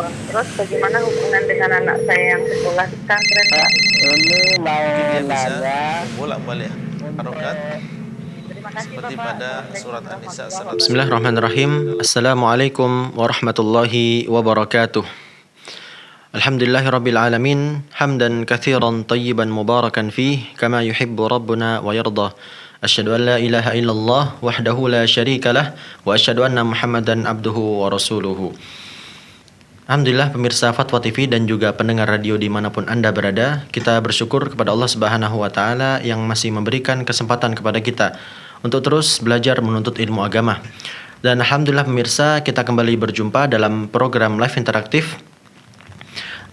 Terus bagaimana hubungan dengan anak saya yang sekolah di pesantren, Pak? Ini mau Mungkin dia bisa nanya membolak-balik harokat Terima kasih, seperti Bapak. pada surat Assalamualaikum An-Nisa warahmatullahi 100. wabarakatuh. Bismillahirrahmanirrahim. Assalamualaikum warahmatullahi wabarakatuh. Alhamdulillahirabbil alamin, hamdan katsiran tayyiban mubarakan fih kama yuhibbu rabbuna wa yarda. Asyhadu an la ilaha illallah wahdahu la syarikalah wa asyhadu anna Muhammadan abduhu wa rasuluhu. Alhamdulillah pemirsa Fatwa TV dan juga pendengar radio dimanapun Anda berada, kita bersyukur kepada Allah Subhanahu wa Ta'ala yang masih memberikan kesempatan kepada kita untuk terus belajar menuntut ilmu agama. Dan Alhamdulillah pemirsa, kita kembali berjumpa dalam program live interaktif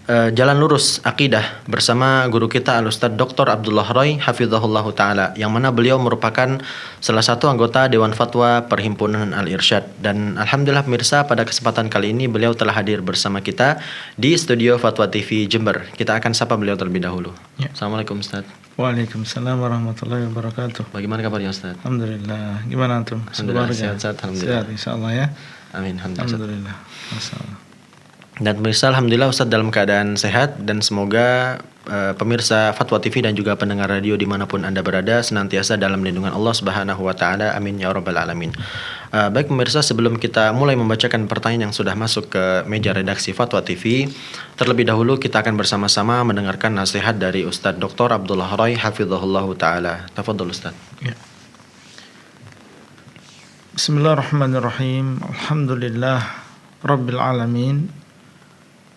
Jalan Lurus Akidah bersama guru kita Al-Ustadz Dr. Abdullah Roy Hafizahullah Ta'ala, yang mana beliau merupakan salah satu anggota Dewan Fatwa Perhimpunan Al-Irsyad. Dan Alhamdulillah pemirsa, pada kesempatan kali ini beliau telah hadir bersama kita di studio Fatwa TV Jember. Kita akan sapa beliau terlebih dahulu. Ya. Assalamualaikum Ustadz. Waalaikumsalam warahmatullahi wabarakatuh. Bagaimana kabarnya Ustadz? Alhamdulillah. Gimana antum? Alhamdulillah, Sekeluarga? sehat-sehat, alhamdulillah. Sehat insyaallah ya. Amin. Alhamdulillah. Alhamdulillah. Masyaallah. Dan pemirsa, Alhamdulillah Ustadz dalam keadaan sehat, dan semoga pemirsa Fatwa TV dan juga pendengar radio dimanapun Anda berada senantiasa dalam lindungan Allah Subhanahu wa Ta'ala. Amin ya rabbal alamin. Baik pemirsa, sebelum kita mulai membacakan pertanyaan yang sudah masuk ke meja redaksi Fatwa TV, terlebih dahulu kita akan bersama-sama mendengarkan nasihat dari Ustadz Dr. Abdullah Roy Hafizahullah Ta'ala. Tafadhol Ustadz. Ya. Bismillahirrahmanirrahim. Alhamdulillah rabbil alamin.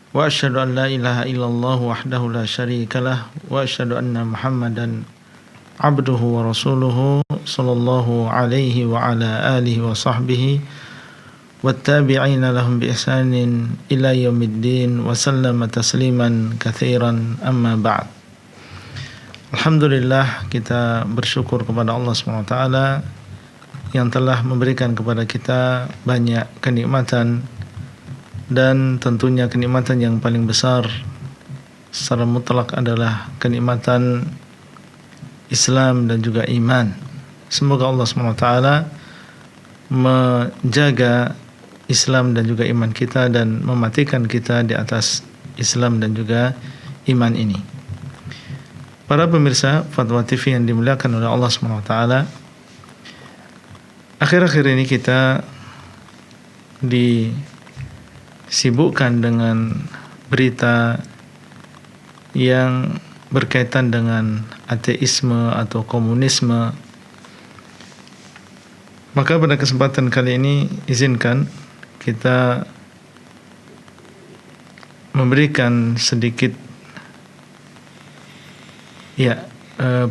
Wa asyhadu an la ilaha illallah wahdahu la syarikalah wa asyhadu anna Muhammadan abduhu wa rasuluhu sallallahu alaihi wa ala alihi wa sahbihi wattabi'ina lahum bi ihsanin ila yaumiddin wa sallama tasliman katsiran amma ba'd. Alhamdulillah, kita bersyukur kepada Allah SWT yang telah memberikan kepada kita banyak kenikmatan, dan tentunya kenikmatan yang paling besar secara mutlak adalah kenikmatan Islam dan juga iman. Semoga Allah SWT menjaga Islam dan juga iman kita dan mematikan kita di atas Islam dan juga iman ini. Para pemirsa Fatwa TV yang dimuliakan oleh Allah SWT, akhir-akhir ini kita disibukkan dengan berita yang berkaitan dengan ateisme atau komunisme. Maka pada kesempatan kali ini izinkan kita memberikan sedikit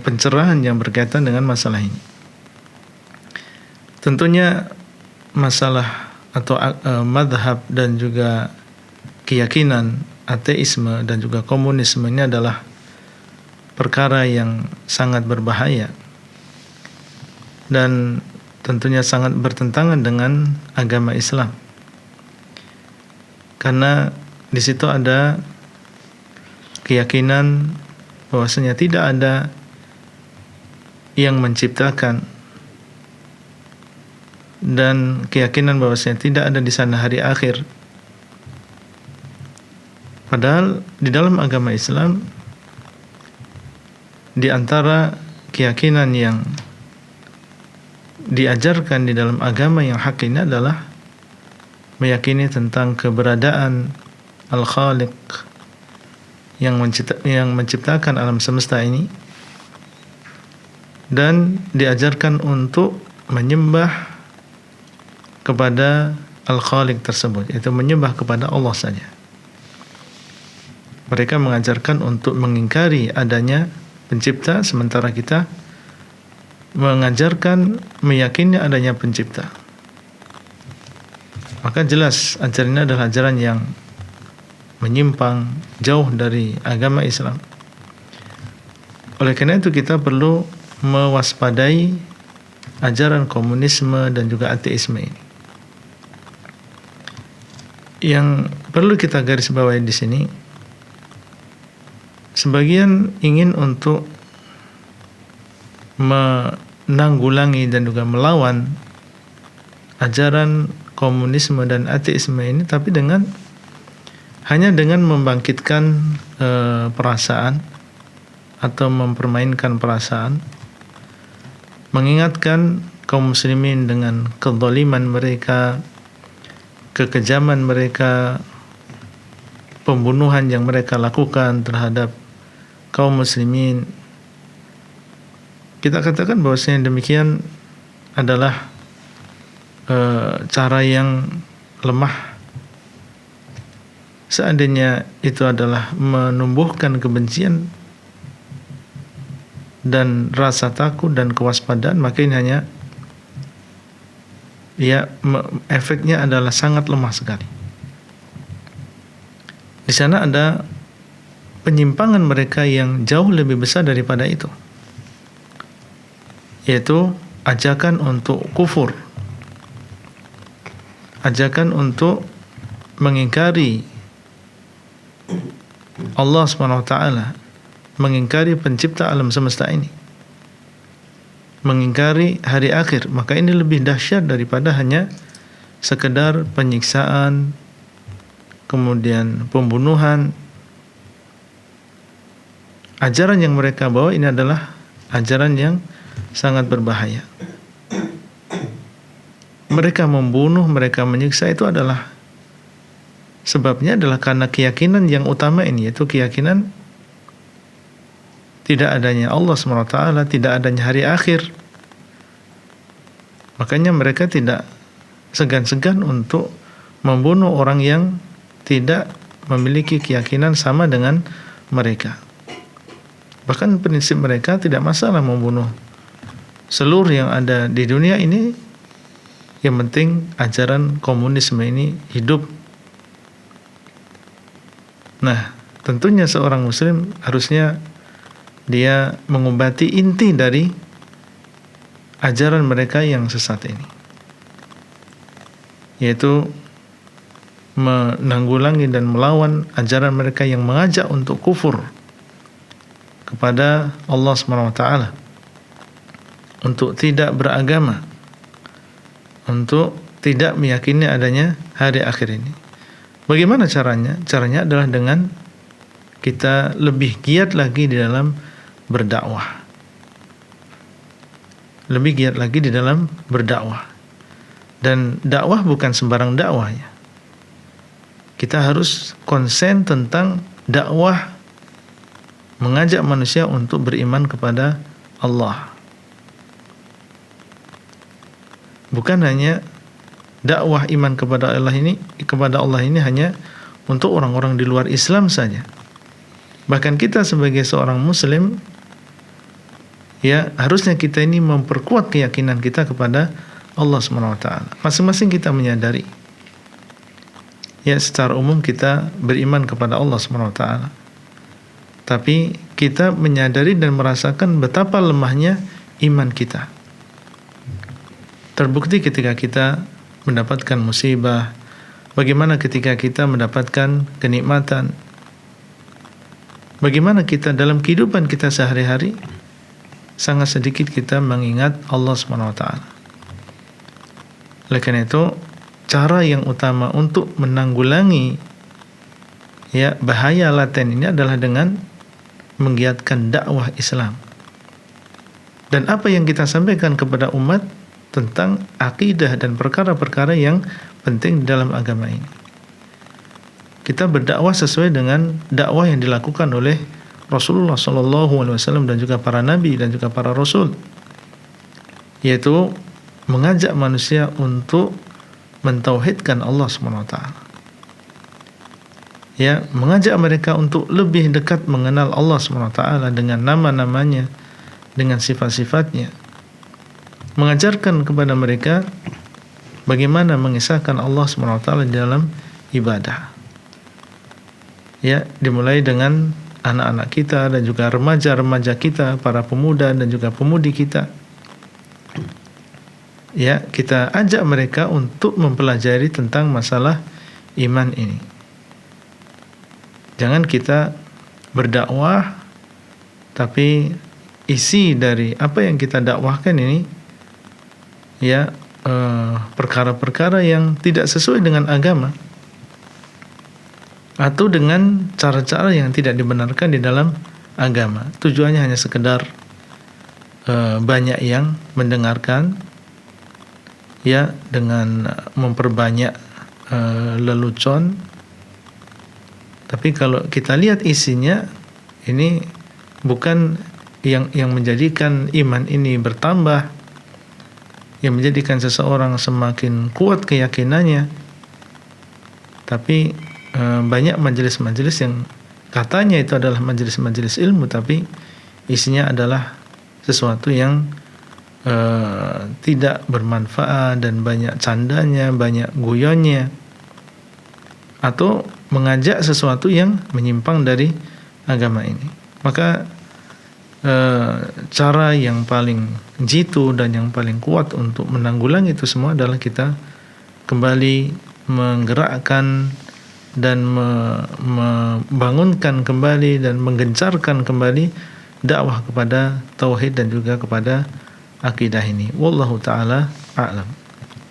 pencerahan yang berkaitan dengan masalah ini. Tentunya masalah atau madhab dan juga keyakinan ateisme dan juga komunisme ini adalah perkara yang sangat berbahaya dan tentunya sangat bertentangan dengan agama Islam, karena di situ ada keyakinan bahwasanya tidak ada yang menciptakan, dan keyakinan bahwasanya tidak ada di sana hari akhir. Padahal di dalam agama Islam, di antara keyakinan yang diajarkan di dalam agama yang hak ini adalah meyakini tentang keberadaan Al-Khaliq yang menciptakan alam semesta ini, dan diajarkan untuk menyembah kepada Al-Khaliq tersebut, yaitu menyembah kepada Allah saja. Mereka mengajarkan untuk mengingkari adanya pencipta, sementara kita mengajarkan meyakini adanya pencipta. Maka jelas ajaran ini adalah ajaran yang menyimpang jauh dari agama Islam. Oleh karena itu kita perlu mewaspadai ajaran komunisme dan juga ateisme ini. Yang perlu kita garis bawahi di sini, sebagian ingin untuk menanggulangi dan juga melawan ajaran komunisme dan ateisme ini, tapi dengan hanya dengan membangkitkan perasaan atau mempermainkan perasaan, mengingatkan kaum muslimin dengan kezaliman mereka, kekejaman mereka, pembunuhan yang mereka lakukan terhadap kaum muslimin. Kita katakan bahwasanya demikian adalah cara yang lemah. Seandainya itu adalah menumbuhkan kebencian dan rasa takut dan kewaspadaan, maka ini hanya efeknya adalah sangat lemah sekali. Di sana ada penyimpangan mereka yang jauh lebih besar daripada itu, yaitu ajakan untuk kufur, ajakan untuk mengingkari Allah SWT, mengingkari pencipta alam semesta ini, mengingkari hari akhir. Maka ini lebih dahsyat daripada hanya sekedar penyiksaan, kemudian pembunuhan. Ajaran yang mereka bawa ini adalah ajaran yang sangat berbahaya. Mereka membunuh, mereka menyiksa, itu adalah sebabnya adalah karena keyakinan yang utama ini, yaitu keyakinan tidak adanya Allah SWT, tidak adanya hari akhir. Makanya mereka tidak segan-segan untuk membunuh orang yang tidak memiliki keyakinan sama dengan mereka. Bahkan prinsip mereka tidak masalah membunuh seluruh yang ada di dunia ini, yang penting ajaran komunisme ini hidup. Nah, tentunya seorang muslim harusnya dia mengobati inti dari ajaran mereka yang sesat ini, yaitu menanggulangi dan melawan ajaran mereka yang mengajak untuk kufur kepada Allah SWT, untuk tidak beragama, untuk tidak meyakini adanya hari akhir ini. Bagaimana caranya? Caranya adalah dengan kita lebih giat lagi di dalam berdakwah. Lebih giat lagi di dalam berdakwah. Dan dakwah bukan sembarang dakwah ya. Kita harus konsen tentang dakwah mengajak manusia untuk beriman kepada Allah. Bukan hanya dakwah iman kepada Allah ini hanya untuk orang-orang di luar Islam saja. Bahkan kita sebagai seorang muslim, ya harusnya kita ini memperkuat keyakinan kita kepada Allah SWT. Masing-masing kita menyadari, ya secara umum kita beriman kepada Allah SWT, tapi kita menyadari dan merasakan betapa lemahnya iman kita. Terbukti ketika kita mendapatkan musibah, bagaimana ketika kita mendapatkan kenikmatan, bagaimana kita dalam kehidupan kita sehari-hari sangat sedikit kita mengingat Allah SWT. Oleh karena itu, cara yang utama untuk menanggulangi ya bahaya laten ini adalah dengan menggiatkan dakwah Islam. Dan apa yang kita sampaikan kepada umat tentang akidah dan perkara-perkara yang penting dalam agama ini. Kita berdakwah sesuai dengan dakwah yang dilakukan oleh Rasulullah SAW dan juga para nabi dan juga para rasul, yaitu mengajak manusia untuk mentauhidkan Allah SWT. Ya, mengajak mereka untuk lebih dekat mengenal Allah SWT dengan nama-namanya, dengan sifat-sifatnya. Mengajarkan kepada mereka bagaimana mengisahkan Allah SWT di dalam ibadah. Ya, dimulai dengan anak-anak kita dan juga remaja-remaja kita, para pemuda dan juga pemudi kita. Ya, kita ajak mereka untuk mempelajari tentang masalah iman ini. Jangan kita berdakwah tapi isi dari apa yang kita dakwahkan ini ya perkara-perkara yang tidak sesuai dengan agama. atau dengan cara-cara yang tidak dibenarkan di dalam agama. Tujuannya hanya sekedar banyak yang mendengarkan, ya, dengan memperbanyak lelucon. Tapi kalau kita lihat isinya, ini bukan yang menjadikan iman ini bertambah, yang menjadikan seseorang semakin kuat keyakinannya. Tapi banyak majelis-majelis yang katanya itu adalah majelis-majelis ilmu, tapi isinya adalah sesuatu yang tidak bermanfaat dan banyak candanya, banyak guyonnya, atau mengajak sesuatu yang menyimpang dari agama ini. Maka cara yang paling jitu dan yang paling kuat untuk menanggulangi itu semua adalah kita kembali menggerakkan dan membangunkan kembali dan menggencarkan kembali dakwah kepada tauhid dan juga kepada akidah ini. Wallahu taala a'lam.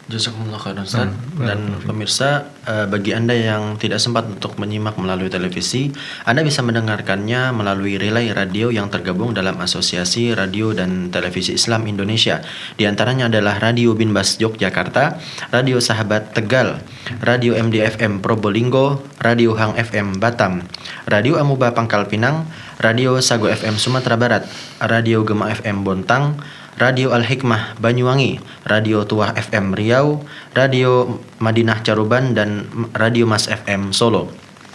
Jazakumullah khairan Ustaz. Dan pemirsa, bagi Anda yang tidak sempat untuk menyimak melalui televisi, Anda bisa mendengarkannya melalui relay radio yang tergabung dalam Asosiasi Radio dan Televisi Islam Indonesia. Di antaranya adalah Radio Binbas Yogyakarta, Radio Sahabat Tegal, Radio MDFM Probolinggo, Radio Hang FM Batam, Radio Amuba Pangkal Pinang, Radio Sago FM Sumatera Barat, Radio Gema FM Bontang, Radio Al-Hikmah Banyuwangi, Radio Tuah FM Riau, Radio Madinah Caruban, dan Radio Mas FM Solo.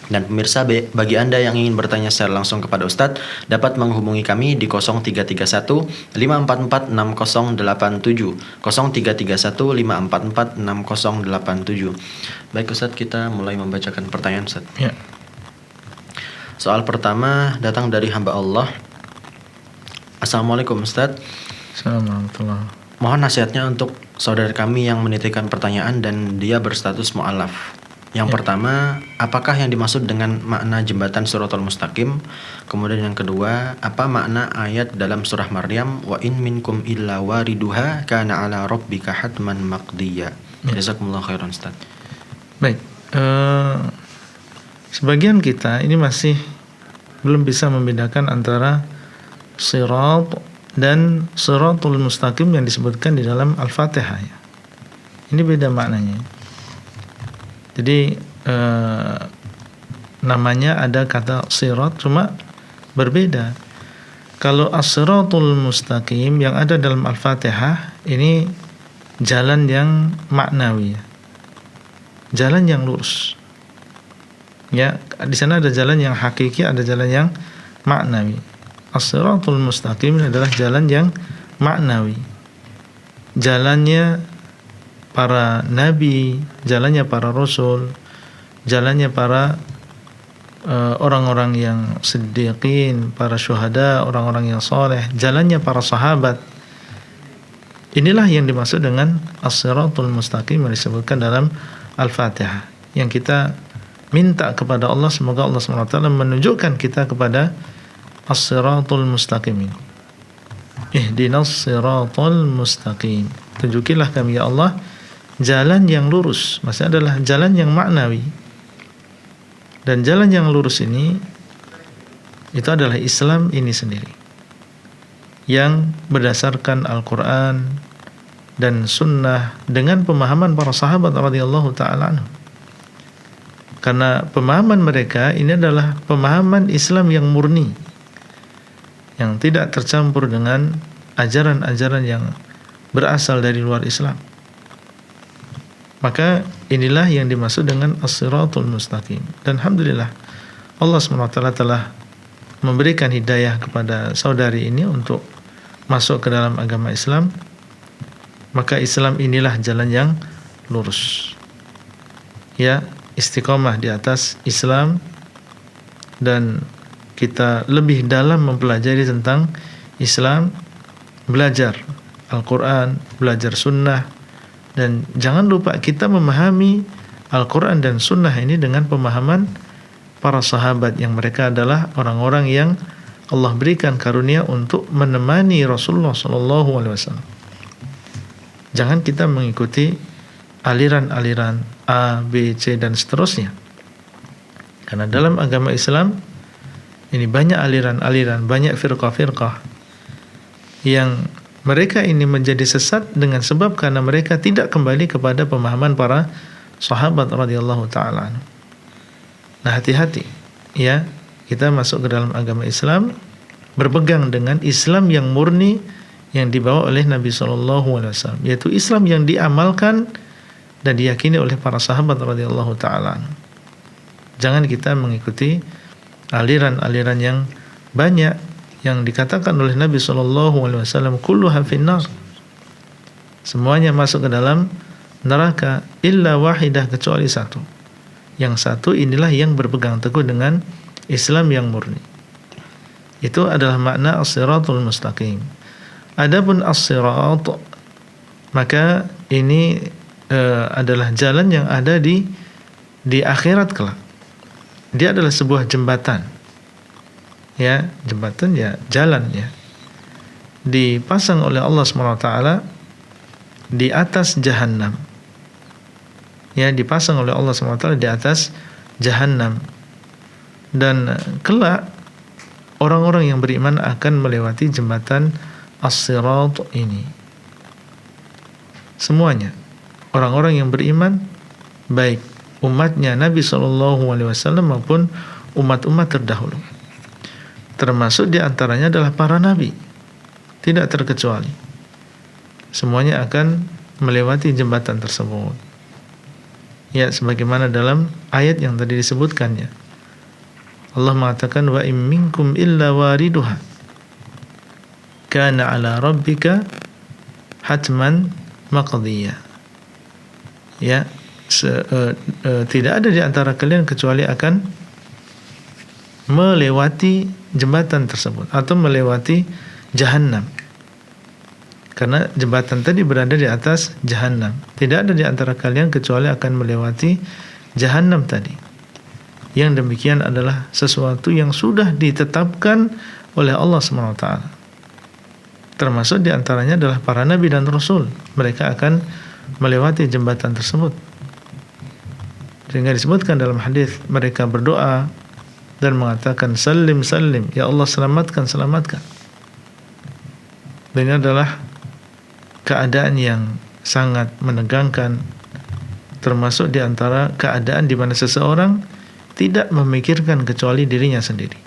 Dan pemirsa, bagi Anda yang ingin bertanya secara langsung kepada Ustadz, dapat menghubungi kami di 0331 544 6087, 0331 544 6087. Baik Ustadz, kita mulai membacakan pertanyaan Ustadz. Ya. Soal pertama datang dari hamba Allah. Assalamualaikum Ustadz. Assalamualaikum. Mohon nasihatnya untuk saudara kami yang menitipkan pertanyaan dan dia berstatus mu'alaf. Yang pertama, apakah yang dimaksud dengan makna jembatan Shiratal Mustaqim? Kemudian yang kedua, apa makna ayat dalam surah Maryam, wa in minkum illa wariduha kana ala rabbika hatman maqdiya. Jazakumullah khairan Ustaz. Baik, sebagian kita ini masih belum bisa membedakan antara sirat dan Shiratul Mustaqim yang disebutkan di dalam Al-Fatihah, ya. Ini beda maknanya. Jadi namanya ada kata sirat, cuma berbeda. Kalau As-Shiratul Mustaqim yang ada dalam Al-Fatihah ini jalan yang maknawi, ya. Jalan yang lurus. Ya, di sana ada jalan yang hakiki, ada jalan yang maknawi. As-Shiratul Mustaqim adalah jalan yang maknawi. Jalannya para nabi, jalannya para rasul, jalannya para orang-orang yang siddiqin, para syuhada, orang-orang yang soleh, jalannya para sahabat. Inilah yang dimaksud dengan As-Shiratul Mustaqim yang disebutkan dalam Al-Fatihah. Yang kita minta kepada Allah, semoga Allah SWT menunjukkan kita kepada As-Shiratul Mustaqim. Ihdinas Shiratal Mustaqim. Tunjukilah kami ya Allah jalan yang lurus. Maksudnya adalah jalan yang maknawi. Dan jalan yang lurus ini itu adalah Islam ini sendiri, yang berdasarkan Al-Quran dan Sunnah dengan pemahaman para sahabat radhiyallahu ta'ala anhum. Karena pemahaman mereka ini adalah pemahaman Islam yang murni, yang tidak tercampur dengan ajaran-ajaran yang berasal dari luar Islam. Maka inilah yang dimaksud dengan As-Shiratul Mustaqim. Dan alhamdulillah Allah SWT telah memberikan hidayah kepada saudari ini untuk masuk ke dalam agama Islam. Maka Islam inilah jalan yang lurus, ya, istiqomah di atas Islam. Dan kita lebih dalam mempelajari tentang Islam, belajar Al-Quran, belajar Sunnah. Dan jangan lupa kita memahami Al-Quran dan Sunnah ini dengan pemahaman para sahabat, yang mereka adalah orang-orang yang Allah berikan karunia untuk menemani Rasulullah SAW. Jangan kita mengikuti aliran-aliran A, B, C dan seterusnya. Karena dalam agama Islam ini banyak aliran-aliran, banyak firqah-firqah yang mereka ini menjadi sesat dengan sebab karena mereka tidak kembali kepada pemahaman para sahabat radhiyallahu taala. Nah, hati-hati ya, kita masuk ke dalam agama Islam berpegang dengan Islam yang murni yang dibawa oleh Nabi sallallahu alaihi wasallam, yaitu Islam yang diamalkan dan diyakini oleh para sahabat radhiyallahu taala. Jangan kita mengikuti aliran-aliran yang banyak yang dikatakan oleh Nabi sallallahu alaihi wasallam kulluha finnar. Semuanya masuk ke dalam neraka illa wahidah, kecuali satu. Yang satu inilah yang berpegang teguh dengan Islam yang murni. Itu adalah makna as-siratul mustaqim. Adapun as-sirat, maka ini adalah jalan yang ada di akhirat kelak. Dia adalah sebuah jembatan. Ya, jembatan ya, jalan ya. Dipasang oleh Allah SWT di atas Jahannam. Ya, dipasang oleh Allah SWT di atas Jahannam. Dan kelak orang-orang yang beriman akan melewati jembatan as-sirat ini. Semuanya orang-orang yang beriman, baik umatnya Nabi SAW maupun umat-umat terdahulu. Termasuk di antaranya adalah para nabi, tidak terkecuali. Semuanya akan melewati jembatan tersebut. Ya, sebagaimana dalam ayat yang tadi disebutkannya. Allah mengatakan wa in minkum illa wariduha kana ala rabbika hatman maqdiyah. Ya, tidak ada di antara kalian kecuali akan melewati jembatan tersebut atau melewati Jahannam. Karena jembatan tadi berada di atas Jahannam. Tidak ada di antara kalian kecuali akan melewati Jahannam tadi. Yang demikian adalah sesuatu yang sudah ditetapkan oleh Allah SWT. Termasuk di antaranya adalah para nabi dan rasul. Mereka akan melewati jembatan tersebut. Sehingga disebutkan dalam hadis, mereka berdoa dan mengatakan salim salim, ya Allah selamatkan selamatkan. Dan ini adalah keadaan yang sangat menegangkan, termasuk di antara keadaan di mana seseorang tidak memikirkan kecuali dirinya sendiri.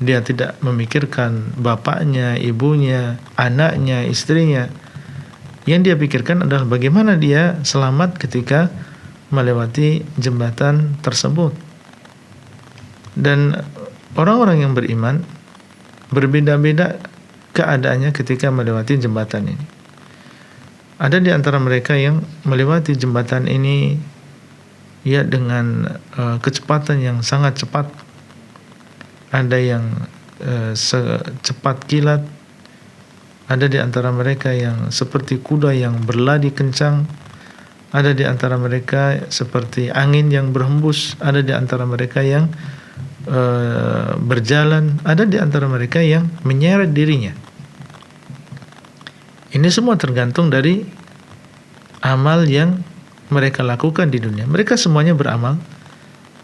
Dia tidak memikirkan bapaknya, ibunya, anaknya, istrinya. Yang dia pikirkan adalah bagaimana dia selamat ketika melewati jembatan tersebut. Dan orang-orang yang beriman berbeda-beda keadaannya ketika melewati jembatan ini. Ada di antara mereka yang melewati jembatan ini ya dengan kecepatan yang sangat cepat. Ada yang secepat kilat. Ada di antara mereka yang seperti kuda yang berlari kencang. Ada di antara mereka seperti angin yang berhembus. Ada di antara mereka yang berjalan. Ada di antara mereka yang menyeret dirinya. Ini semua tergantung dari amal yang mereka lakukan di dunia. Mereka semuanya beramal,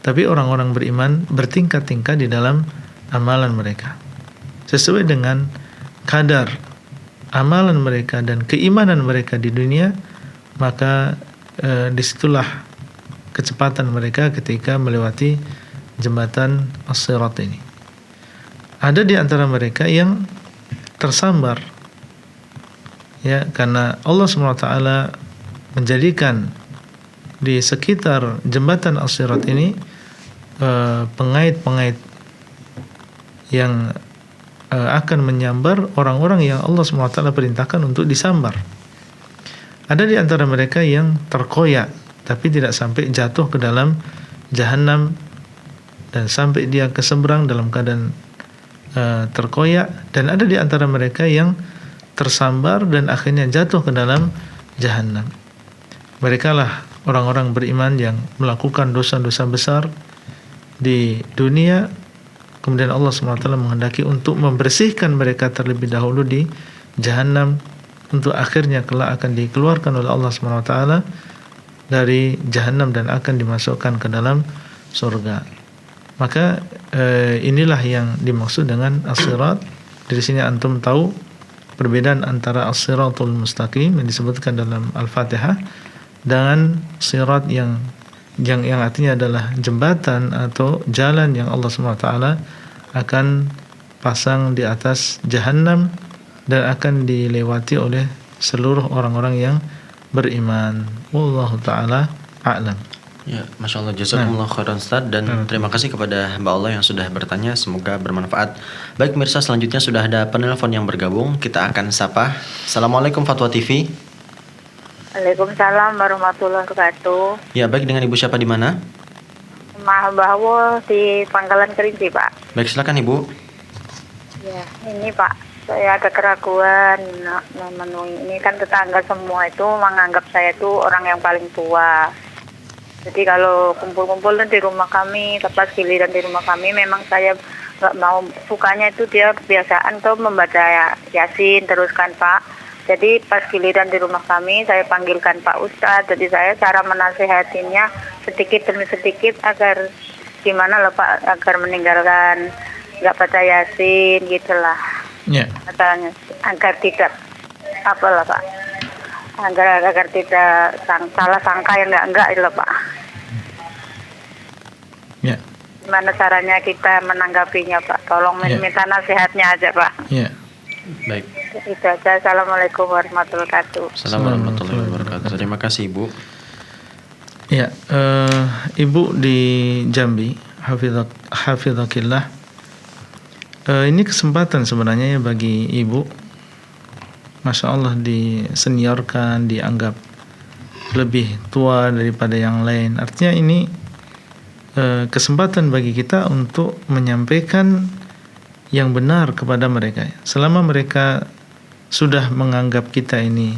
tapi orang-orang beriman bertingkat-tingkat di dalam amalan mereka. Sesuai dengan kadar amalan mereka dan keimanan mereka di dunia, maka disitulah kecepatan mereka ketika melewati jembatan as-sirat ini. Ada di antara mereka yang tersambar, ya, karena Allah SWT menjadikan di sekitar jembatan as-sirat ini pengait-pengait yang akan menyambar orang-orang yang Allah SWT perintahkan untuk disambar. Ada di antara mereka yang terkoyak tapi tidak sampai jatuh ke dalam Jahannam dan sampai dia ke seberang dalam keadaan terkoyak, dan ada di antara mereka yang tersambar dan akhirnya jatuh ke dalam Jahannam. Mereka lah orang-orang beriman yang melakukan dosa-dosa besar di dunia, kemudian Allah SWT menghendaki untuk membersihkan mereka terlebih dahulu di Jahannam, untuk akhirnya kelak akan dikeluarkan oleh Allah SWT dari Jahannam dan akan dimasukkan ke dalam surga. Maka inilah yang dimaksud dengan as-sirat. Dari sini antum tahu perbedaan antara as-siratul mustaqim yang disebutkan dalam Al-Fatihah dengan sirat yang artinya adalah jembatan atau jalan yang Allah SWT akan pasang di atas jahanam dan akan dilewati oleh seluruh orang-orang yang beriman. Wallahu taala a'lam. Ya, Masya Allah, jazakumullah khairan Ustaz, dan terima kasih kepada Mbak Allah yang sudah bertanya, semoga bermanfaat. Baik pemirsa, selanjutnya sudah ada penelpon yang bergabung, kita akan sapa. Assalamualaikum Fatwa TV. Waalaikumsalam warahmatullahi wabarakatuh. Ya, baik, dengan Ibu siapa di mana? Mahbawo di Pangkalan Kerinci, Pak. Baik, silakan Ibu. Ya, ini Pak, saya ada keraguan memenuhi. Ini kan tetangga semua itu menganggap saya itu orang yang paling tua. Jadi kalau kumpul-kumpul di rumah kami, tepat giliran di rumah kami, memang saya nggak mau, sukanya itu dia kebiasaan tuh membaca Yasin terus kan Pak. Jadi pas giliran di rumah kami, saya panggilkan Pak Ustadz. Jadi saya cara menasihatinya sedikit demi sedikit agar gimana lah Pak, agar meninggalkan nggak baca Yasin gitulah. Ya. Katanya agar tidak apalah Pak, agar tidak salah sangka yang enggak itu loh Pak. Ya. Gimana caranya kita menanggapinya Pak? Tolong minta nasihatnya aja Pak. Ya. Baik. Itu aja. Assalamualaikum warahmatullahi wabarakatuh. Assalamualaikum warahmatullahi wabarakatuh. Terima kasih Ibu. Ya, Ibu di Jambi, hafizakillah. Ini kesempatan sebenarnya ya bagi Ibu. Masya Allah, diseniorkan, dianggap lebih tua daripada yang lain. Artinya ini kesempatan bagi kita untuk menyampaikan yang benar kepada mereka. Selama mereka sudah menganggap kita ini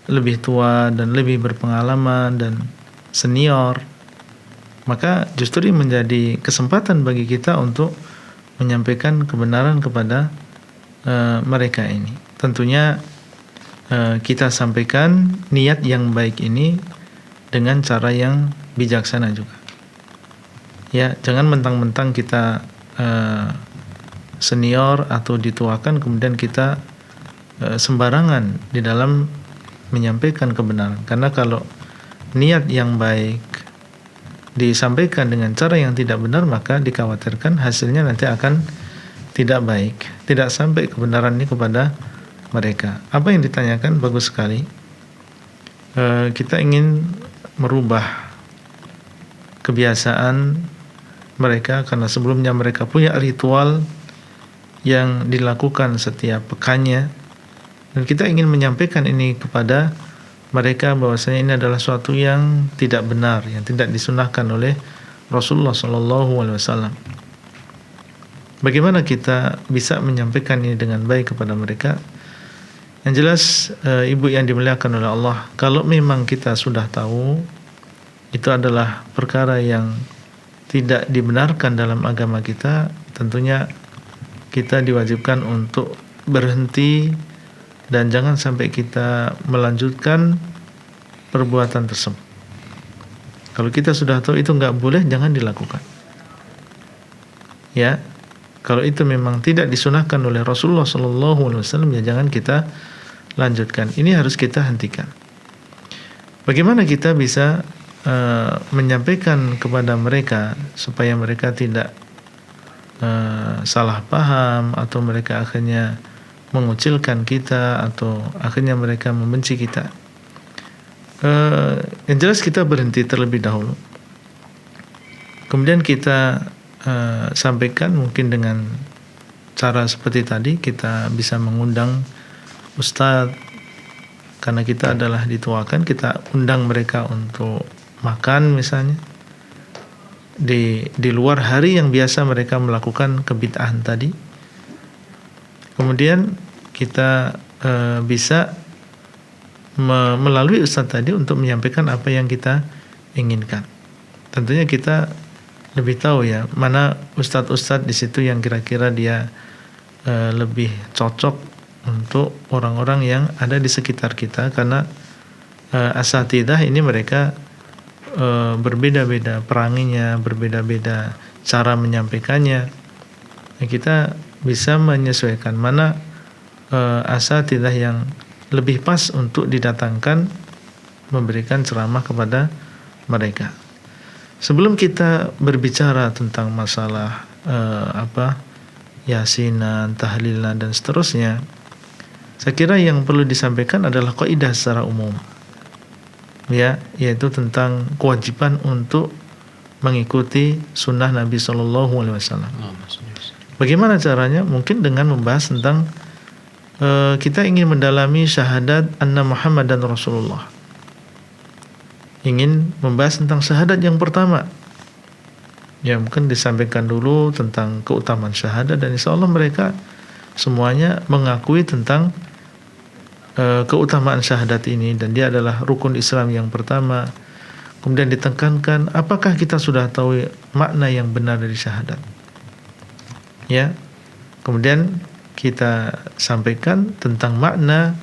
lebih tua dan lebih berpengalaman dan senior, maka justru ini menjadi kesempatan bagi kita untuk menyampaikan kebenaran kepada mereka ini. Tentunya kita sampaikan niat yang baik ini dengan cara yang bijaksana juga. Ya, jangan mentang-mentang kita senior atau dituakan kemudian kita sembarangan di dalam menyampaikan kebenaran. Karena kalau niat yang baik disampaikan dengan cara yang tidak benar, maka dikhawatirkan hasilnya nanti akan tidak baik, tidak sampai kebenaran ini kepada mereka. Apa yang ditanyakan bagus sekali. Kita ingin merubah kebiasaan mereka, karena sebelumnya mereka punya ritual yang dilakukan setiap pekannya, dan kita ingin menyampaikan ini kepada mereka bahwasanya ini adalah suatu yang tidak benar, yang tidak disunahkan oleh Rasulullah SAW. Bagaimana kita bisa menyampaikan ini dengan baik kepada mereka? Yang jelas, ibu yang dimuliakan oleh Allah, kalau memang kita sudah tahu itu adalah perkara yang tidak dibenarkan dalam agama kita, tentunya kita diwajibkan untuk berhenti dan jangan sampai kita melanjutkan perbuatan tersebut. Kalau kita sudah tahu itu nggak boleh, jangan dilakukan. Ya, kalau itu memang tidak disunahkan oleh Rasulullah SAW, ya jangan kita lanjutkan. Ini harus kita hentikan. Bagaimana kita bisa menyampaikan kepada mereka supaya mereka tidak salah paham atau mereka akhirnya mengucilkan kita atau akhirnya mereka membenci kita? Yang jelas kita berhenti terlebih dahulu, kemudian kita sampaikan mungkin dengan cara seperti tadi. Kita bisa mengundang ustadz, karena kita adalah dituakan, kita undang mereka untuk makan misalnya di luar hari yang biasa mereka melakukan kebid'ahan tadi. Kemudian kita bisa melalui ustadz tadi untuk menyampaikan apa yang kita inginkan. Tentunya kita lebih tahu ya mana ustadz-ustadz di situ yang kira-kira dia lebih cocok untuk orang-orang yang ada di sekitar kita, karena asatidzah ini mereka berbeda-beda peranginya, berbeda-beda cara menyampaikannya. Kita bisa menyesuaikan mana asatidzah yang lebih pas untuk didatangkan memberikan ceramah kepada mereka. Sebelum kita berbicara tentang masalah yasinan, tahlilan dan seterusnya, saya kira yang perlu disampaikan adalah kaidah secara umum, yaitu tentang kewajiban untuk mengikuti sunnah Nabi Shallallahu Alaihi Wasallam. Bagaimana caranya? Mungkin dengan membahas tentang kita ingin mendalami syahadat anna Muhammadan Rasulullah. Ingin membahas tentang syahadat yang pertama. Ya, mungkin disampaikan dulu tentang keutamaan syahadat, dan insya Allah mereka semuanya mengakui tentang keutamaan syahadat ini, dan dia adalah rukun Islam yang pertama. Kemudian ditekankan apakah kita sudah tahu makna yang benar dari syahadat. Ya. Kemudian kita sampaikan tentang makna,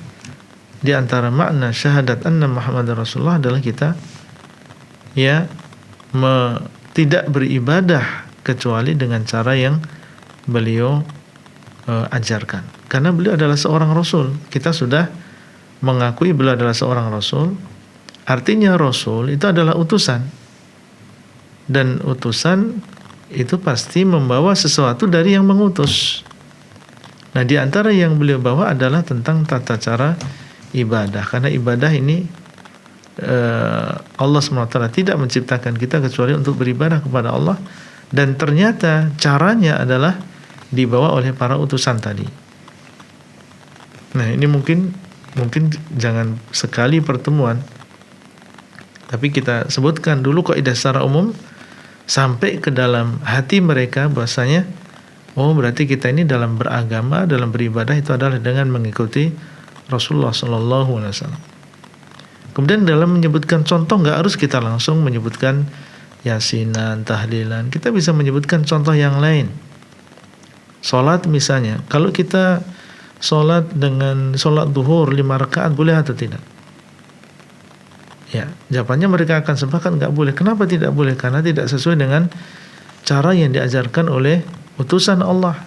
di antara makna syahadat anna Muhammadar Rasulullah adalah kita tidak beribadah kecuali dengan cara yang beliau ajarkan. Karena beliau adalah seorang rasul. Kita sudah mengakui beliau adalah seorang rasul. Artinya rasul itu adalah utusan. Dan utusan itu pasti membawa sesuatu dari yang mengutus. Nah, di antara yang beliau bawa adalah tentang tata cara ibadah. Karena ibadah ini Allah SWT tidak menciptakan kita kecuali untuk beribadah kepada Allah, dan ternyata caranya adalah dibawa oleh para utusan tadi. Nah, ini mungkin jangan sekali pertemuan, tapi kita sebutkan dulu kaidah secara umum sampai ke dalam hati mereka bahwasanya berarti kita ini dalam beragama, dalam beribadah itu adalah dengan mengikuti Rasulullah Sallallahu Alaihi Wasallam. Kemudian dalam menyebutkan contoh, nggak harus kita langsung menyebutkan yasinan, tahlilan. Kita bisa menyebutkan contoh yang lain. Sholat misalnya, kalau kita sholat dengan sholat duhur 5 rakaat boleh atau tidak? Ya, jawabannya mereka akan sepakat nggak boleh. Kenapa tidak boleh? Karena tidak sesuai dengan cara yang diajarkan oleh utusan Allah.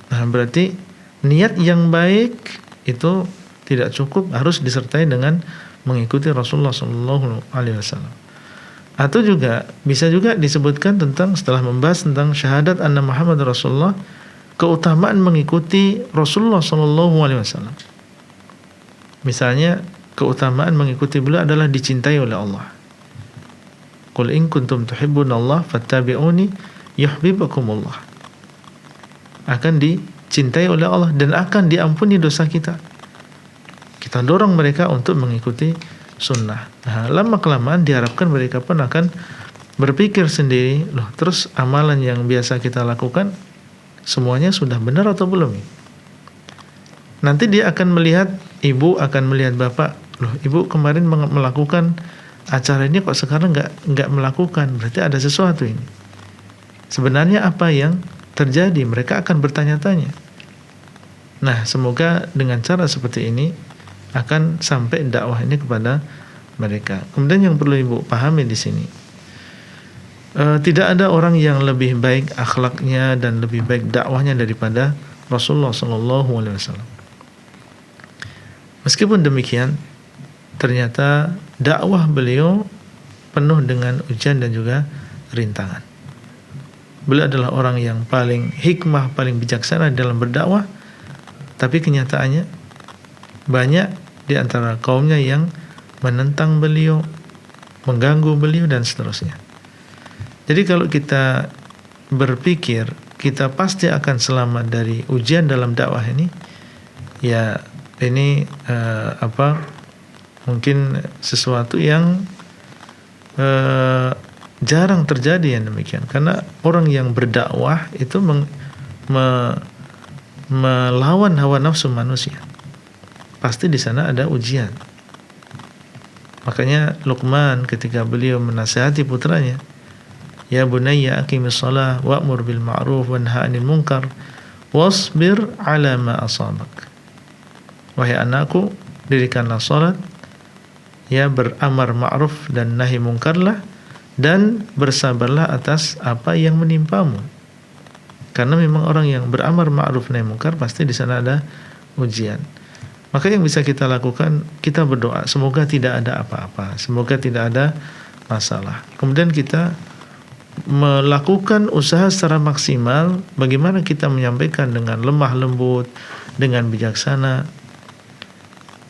Nah, berarti niat yang baik itu tidak cukup, harus disertai dengan mengikuti Rasulullah Sallallahu Alaihi Wasallam. Atau juga bisa juga disebutkan tentang, setelah membahas tentang syahadat anna Muhammad Rasulullah, keutamaan mengikuti Rasulullah Sallallahu Alaihi Wasallam. Misalnya keutamaan mengikuti beliau adalah dicintai oleh Allah. Qul in kuntum tuhibbunallah fattabi'uni yuhibbukumullah. Akan dicintai oleh Allah dan akan diampuni dosa kita. Kita dorong mereka untuk mengikuti sunnah. Nah, lama-kelamaan diharapkan mereka pun akan berpikir sendiri, terus amalan yang biasa kita lakukan semuanya sudah benar atau belum? Nanti dia akan melihat, ibu akan melihat bapak, ibu kemarin melakukan acara ini kok sekarang nggak melakukan, berarti ada sesuatu ini. Sebenarnya apa yang terjadi? Mereka akan bertanya-tanya. Nah, semoga dengan cara seperti ini akan sampai dakwah ini kepada mereka. Kemudian yang perlu ibu pahami di sini, tidak ada orang yang lebih baik akhlaknya dan lebih baik dakwahnya daripada Rasulullah Sallallahu Alaihi Wasallam. Meskipun demikian, ternyata dakwah beliau penuh dengan ujian dan juga rintangan. Beliau adalah orang yang paling hikmah, paling bijaksana dalam berdakwah, tapi kenyataannya banyak di antara kaumnya yang menentang beliau, mengganggu beliau dan seterusnya. Jadi kalau kita berpikir kita pasti akan selamat dari ujian dalam dakwah ini, ya ini mungkin sesuatu yang jarang terjadi yang demikian. Karena orang yang berdakwah itu melawan hawa nafsu manusia. Pasti di sana ada ujian. Makanya Luqman ketika beliau menasihati putranya, ya bunayya aqimis shalah wa'mur bil ma'ruf wanha 'anil munkar wasbir 'ala ma asabak. Wahai anakku, dirikanlah salat, ya beramar ma'ruf dan nahi mungkarlah, dan bersabarlah atas apa yang menimpamu. Karena memang orang yang beramar ma'ruf nahi mungkar pasti di sana ada ujian. Maka yang bisa kita lakukan, kita berdoa semoga tidak ada apa-apa, semoga tidak ada masalah. Kemudian kita melakukan usaha secara maksimal bagaimana kita menyampaikan dengan lemah lembut, dengan bijaksana.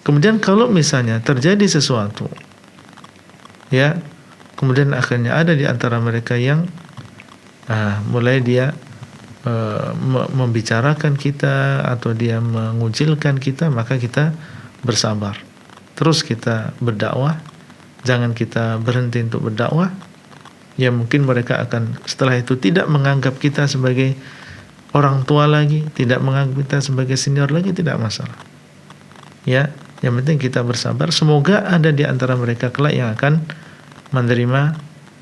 Kemudian kalau misalnya terjadi sesuatu, ya, kemudian akhirnya ada di antara mereka yang mulai dia membicarakan kita atau dia mengucilkan kita, maka kita bersabar. Terus kita berdakwah, jangan kita berhenti untuk berdakwah. Ya mungkin mereka akan setelah itu tidak menganggap kita sebagai orang tua lagi, tidak menganggap kita sebagai senior lagi, tidak masalah. Ya, yang penting kita bersabar. Semoga ada di antara mereka kelak yang akan menerima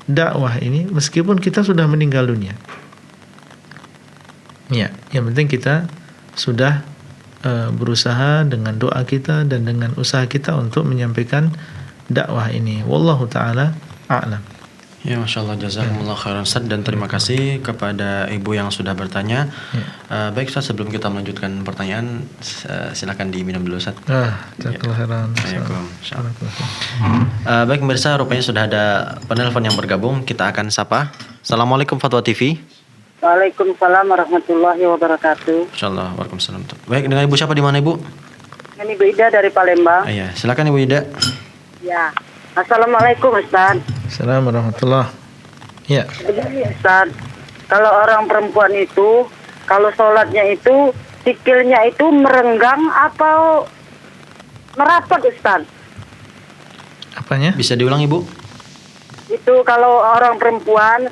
dakwah ini meskipun kita sudah meninggal dunia. Ya, yang penting kita sudah berusaha dengan doa kita dan dengan usaha kita untuk menyampaikan dakwah ini. Wallahu taala a'lam. Ya, Masya Allah, jazakumullah khairan Ustaz, dan terima kasih kepada Ibu yang sudah bertanya. Baik Ustaz, sebelum kita melanjutkan pertanyaan, silakan diminum dulu Ustaz. Jazakallah khairan. Baik pemirsa, rupanya sudah ada penelpon yang bergabung. Kita akan sapa. Assalamualaikum Fatwa TV. Waalaikumsalam warahmatullahi wabarakatuh. Insyaallah, waalaikumsalam. Baik, dengan Ibu siapa, di mana Ibu? Ini Ibu Ida dari Palembang. Iya, silakan Ibu Ida. Ya. Assalamualaikum Ustaz. Assalamualaikum warahmatullahi. Ya. Begini Ustaz, kalau orang perempuan itu kalau sholatnya itu sikilnya itu merenggang atau merapat Ustaz? Apanya? Bisa diulang Ibu? Itu kalau orang perempuan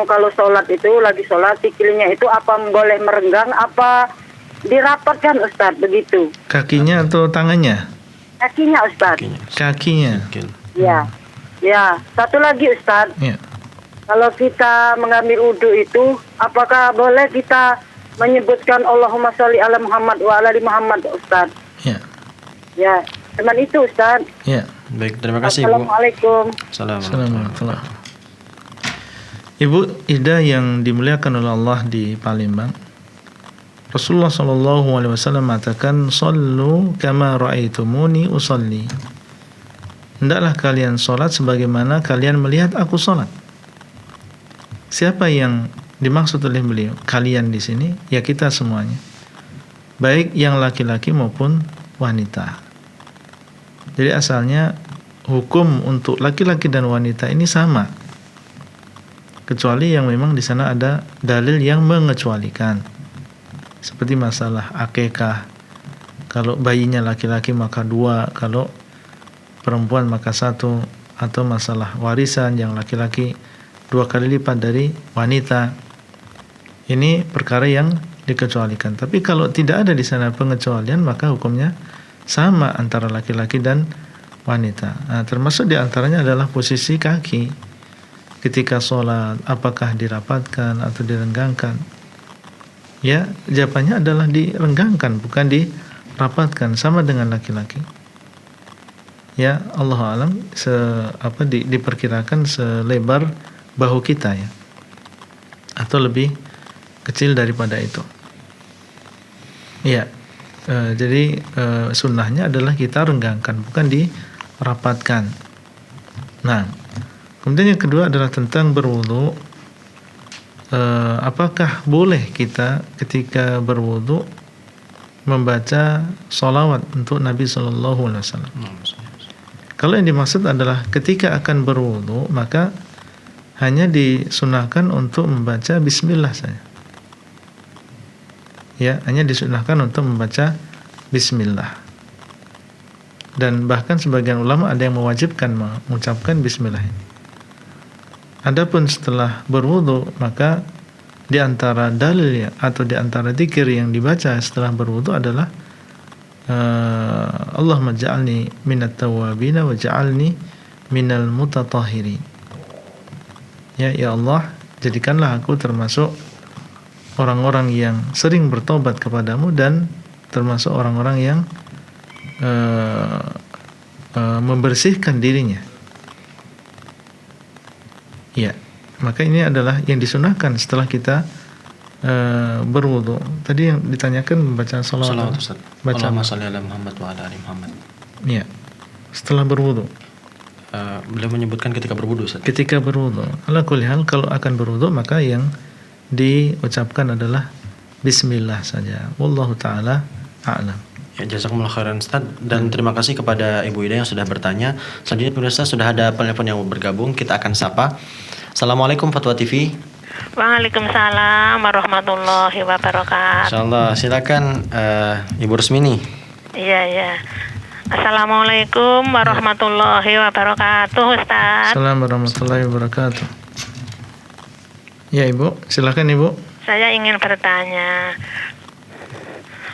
kalau sholat itu lagi sholat sikilnya itu apa boleh merenggang apa dirapatkan Ustaz begitu? Kakinya atau tangannya? Kakinya Ustaz. Kakinya. Ya. Ya, satu lagi Ustaz. Ya. Kalau kita mengambil wudu itu apakah boleh kita menyebutkan Allahumma sholli ala Muhammad wa ala ali Muhammad Ustaz? Ya. Ya, cuman itu Ustaz. Ya. Baik, terima kasih Ibu. Assalamualaikum. Assalamualaikum. Ibu Ida yang dimuliakan oleh Allah di Palembang, Rasulullah SAW mengatakan, "Shallu kama ra'aitumuni usalli." Hendaklah kalian sholat sebagaimana kalian melihat aku sholat. Siapa yang dimaksud oleh beliau? Kalian di sini, ya kita semuanya, baik yang laki-laki maupun wanita. Jadi asalnya hukum untuk laki-laki dan wanita ini sama, kecuali yang memang di sana ada dalil yang mengecualikan. Seperti masalah akikah, kalau bayinya laki-laki maka 2, kalau perempuan maka 1, atau masalah warisan yang laki-laki 2 kali lipat dari wanita. Ini perkara yang dikecualikan. Tapi kalau tidak ada di sana pengecualian, maka hukumnya sama antara laki-laki dan wanita. Nah, termasuk di antaranya adalah posisi kaki ketika sholat, apakah dirapatkan atau direnggangkan? Ya, jawabannya adalah direnggangkan, bukan dirapatkan, sama dengan laki-laki. Ya, Allah alam diperkirakan selebar bahu kita ya, atau lebih kecil daripada itu. Ya, jadi sunnahnya adalah kita renggangkan, bukan dirapatkan. Nah, kemudian yang kedua adalah tentang berwudu. Apakah boleh kita ketika berwudu membaca sholawat untuk Nabi SAW? Kalau yang dimaksud adalah ketika akan berwudu, maka hanya disunahkan untuk membaca bismillah saja. Ya, hanya disunahkan untuk membaca bismillah. Dan bahkan sebagian ulama ada yang mewajibkan mengucapkan bismillah ini. Adapun setelah berwudu, maka di antara dalil atau di antara zikir yang dibaca setelah berwudu adalah Allahumma ja'alni minat tawabina wa ja'alni minal mutatahhirin. Ya Allah, jadikanlah aku termasuk orang-orang yang sering bertobat kepadamu dan termasuk orang-orang yang membersihkan dirinya. Ya, maka ini adalah yang disunahkan setelah kita berwudu. Tadi yang ditanyakan membaca salawat. Ustaz. Baca Allahumma shalli ala Muhammad wa ala ali Muhammad. Ya, setelah berwudu. Beliau menyebutkan ketika berwudu, Ustaz. Ketika berwudu. Ala kulli hal, kalau akan berwudu maka yang diucapkan adalah bismillah saja. Wallahu taala a'lam. Ya, jazakumullah khairan Ustaz, dan terima kasih kepada Ibu Ida yang sudah bertanya. Selanjutnya pemirsa sudah ada penelpon yang bergabung, kita akan sapa. Assalamualaikum Fatwa TV. Waalaikumsalam warahmatullahi wabarakatuh. Insyaallah, silakan Ibu Rusmini. Iya. Assalamualaikum warahmatullahi wabarakatuh, Ustaz. Assalamualaikum warahmatullahi wabarakatuh. Ya Ibu, silakan Ibu. Saya ingin bertanya,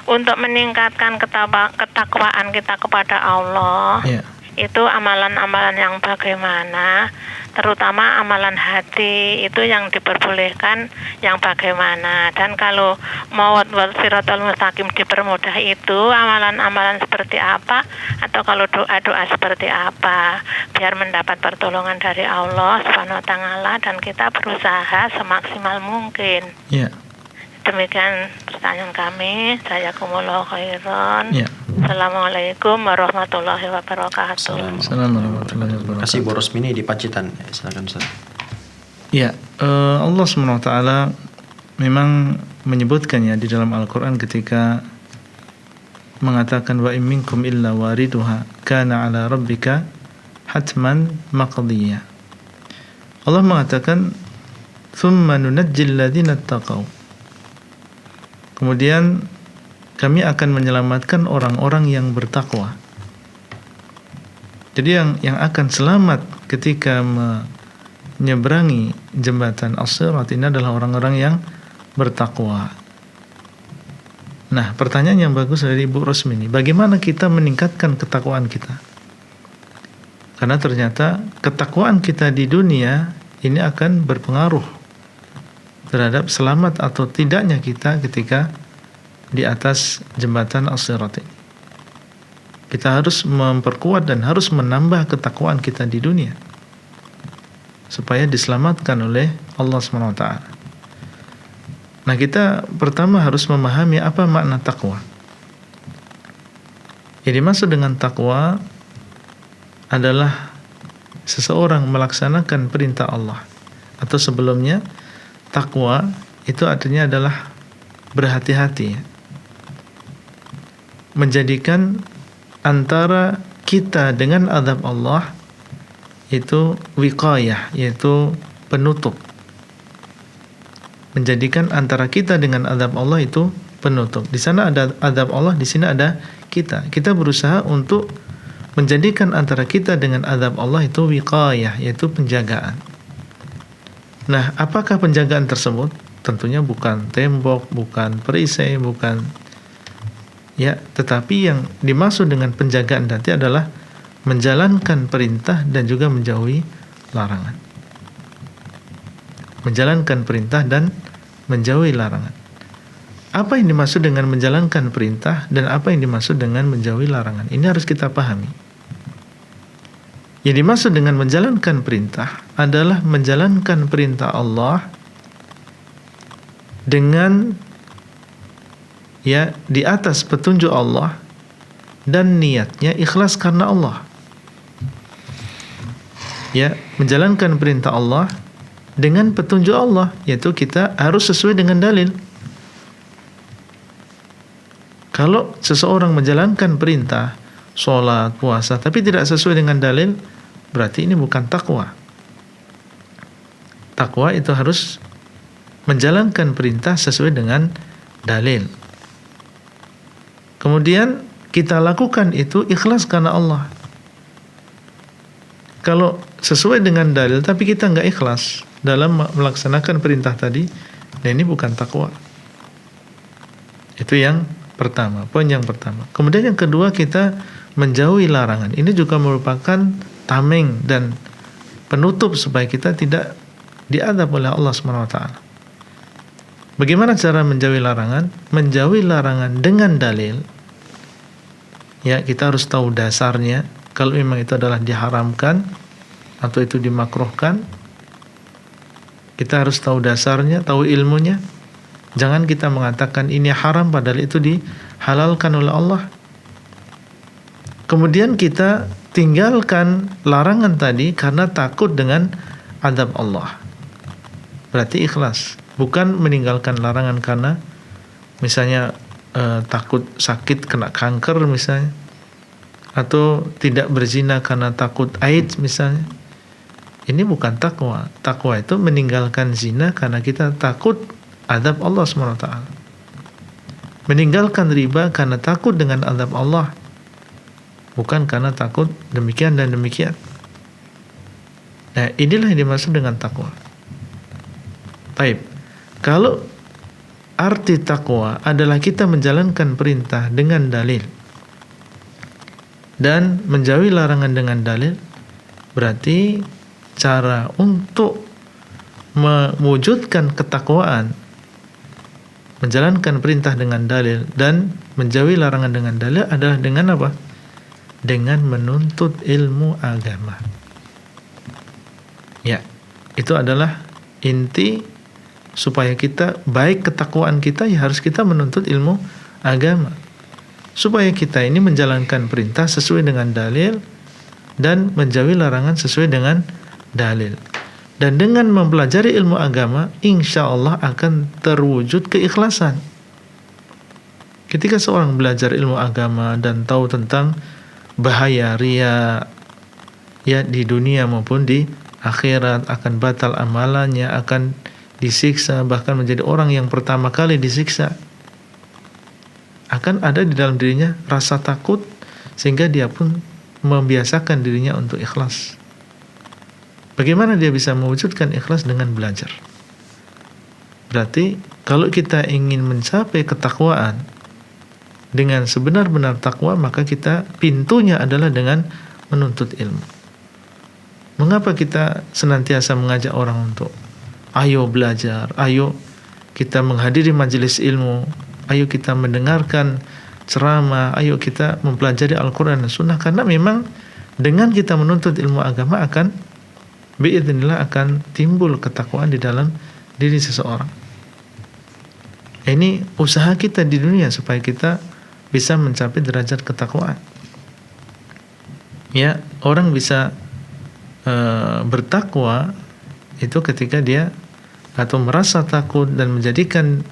untuk meningkatkan ketakwaan kita kepada Allah, Ya. itu amalan-amalan yang bagaimana? Terutama amalan hati itu yang diperbolehkan yang bagaimana? Dan kalau mawad wal siratal mustaqim dipermudah itu amalan-amalan seperti apa? Atau kalau doa-doa seperti apa? Biar mendapat pertolongan dari Allah Subhanahu wa taala dan kita berusaha semaksimal mungkin. Ya. Demikian pertanyaan kami. Jazakumullahu khairan. Ya. Assalamualaikum warahmatullahi wabarakatuh. Assalamualaikum warahmatullahi Terima wabarakatuh. kasih Ibu Rusmini di Pacitan. Ya, silakan Ustaz. Ya, Allah SWT memang menyebutkannya di dalam Al-Quran ketika mengatakan wa in minkum illa wariduha kana ala rabbika hatman maqdiyya. Allah mengatakan thumma nunajjil ladzina taqaw. Kemudian kami akan menyelamatkan orang-orang yang bertakwa. Jadi yang akan selamat ketika menyeberangi jembatan As-Sirat ini adalah orang-orang yang bertakwa. Nah, pertanyaan yang bagus dari Ibu Rusmini, bagaimana kita meningkatkan ketakwaan kita? Karena ternyata ketakwaan kita di dunia ini akan berpengaruh terhadap selamat atau tidaknya kita ketika di atas jembatan As-Sirat ini. Kita harus memperkuat dan harus menambah ketakwaan kita di dunia supaya diselamatkan oleh Allah SWT. Nah, kita pertama harus memahami apa makna takwa. Yang dimaksud dengan takwa adalah seseorang melaksanakan perintah Allah, atau sebelumnya takwa itu artinya adalah berhati-hati, menjadikan antara kita dengan azab Allah itu wiqayah, yaitu penutup. Menjadikan antara kita dengan azab Allah itu penutup. Di sana ada azab Allah, di sini ada kita. Kita berusaha untuk menjadikan antara kita dengan azab Allah itu wiqayah, yaitu penjagaan. Nah, apakah penjagaan tersebut? Tentunya bukan tembok, bukan perisai, bukan tetapi yang dimaksud dengan penjagaan nanti adalah menjalankan perintah dan juga menjauhi larangan. Menjalankan perintah dan menjauhi larangan. Apa yang dimaksud dengan menjalankan perintah dan apa yang dimaksud dengan menjauhi larangan? Ini harus kita pahami. Yang dimaksud dengan menjalankan perintah adalah menjalankan perintah Allah dengan di atas petunjuk Allah dan niatnya ikhlas karena Allah. Menjalankan perintah Allah dengan petunjuk Allah, yaitu kita harus sesuai dengan dalil. Kalau seseorang menjalankan perintah sholat, puasa, tapi tidak sesuai dengan dalil, berarti ini bukan takwa. Takwa itu harus menjalankan perintah sesuai dengan dalil. Kemudian kita lakukan itu ikhlas karena Allah. Kalau sesuai dengan dalil tapi kita nggak ikhlas dalam melaksanakan perintah tadi, nah ini bukan takwa. Itu yang pertama, poin yang pertama. Kemudian yang kedua, kita menjauhi larangan. Ini juga merupakan tameng dan penutup supaya kita tidak diazab oleh Allah SWT. Bagaimana cara menjauhi larangan? Menjauhi larangan dengan dalil. Kita harus tahu dasarnya. Kalau memang itu adalah diharamkan atau itu dimakruhkan, kita harus tahu dasarnya, tahu ilmunya. Jangan kita mengatakan ini haram padahal itu dihalalkan oleh Allah. Kemudian kita tinggalkan larangan tadi karena takut dengan azab Allah. Berarti ikhlas, bukan meninggalkan larangan karena misalnya takut sakit, kena kanker misalnya, atau tidak berzina karena takut AIDS misalnya. Ini bukan takwa. Takwa itu meninggalkan zina karena kita takut azab Allah SWT. Meninggalkan riba karena takut dengan azab Allah, bukan karena takut demikian dan demikian. Nah, inilah yang dimaksud dengan takwa. Baik, kalau arti takwa adalah kita menjalankan perintah dengan dalil dan menjauhi larangan dengan dalil, berarti cara untuk mewujudkan ketakwaan, menjalankan perintah dengan dalil dan menjauhi larangan dengan dalil adalah dengan apa? Dengan menuntut ilmu agama. Ya, itu adalah inti supaya kita baik ketakwaan kita, ya harus kita menuntut ilmu agama. Supaya kita ini menjalankan perintah sesuai dengan dalil dan menjauhi larangan sesuai dengan dalil. Dan dengan mempelajari ilmu agama, insya Allah akan terwujud keikhlasan. Ketika seorang belajar ilmu agama dan tahu tentang bahaya riya, ya di dunia maupun di akhirat, akan batal amalannya, akan disiksa, bahkan menjadi orang yang pertama kali disiksa, akan ada di dalam dirinya rasa takut, sehingga dia pun membiasakan dirinya untuk ikhlas. Bagaimana dia bisa mewujudkan ikhlas? Dengan belajar. Berarti kalau kita ingin mencapai ketakwaan dengan sebenar-benar takwa, maka kita pintunya adalah dengan menuntut ilmu. Mengapa kita senantiasa mengajak orang untuk ayo belajar, ayo kita menghadiri majelis ilmu, ayo kita mendengarkan ceramah, ayo kita mempelajari Al-Quran dan Sunnah, karena memang dengan kita menuntut ilmu agama biidznillah akan timbul ketakwaan di dalam diri seseorang. Ini usaha kita di dunia supaya kita bisa mencapai derajat ketakwaan. Ya, orang bisa bertakwa itu ketika dia atau merasa takut dan menjadikan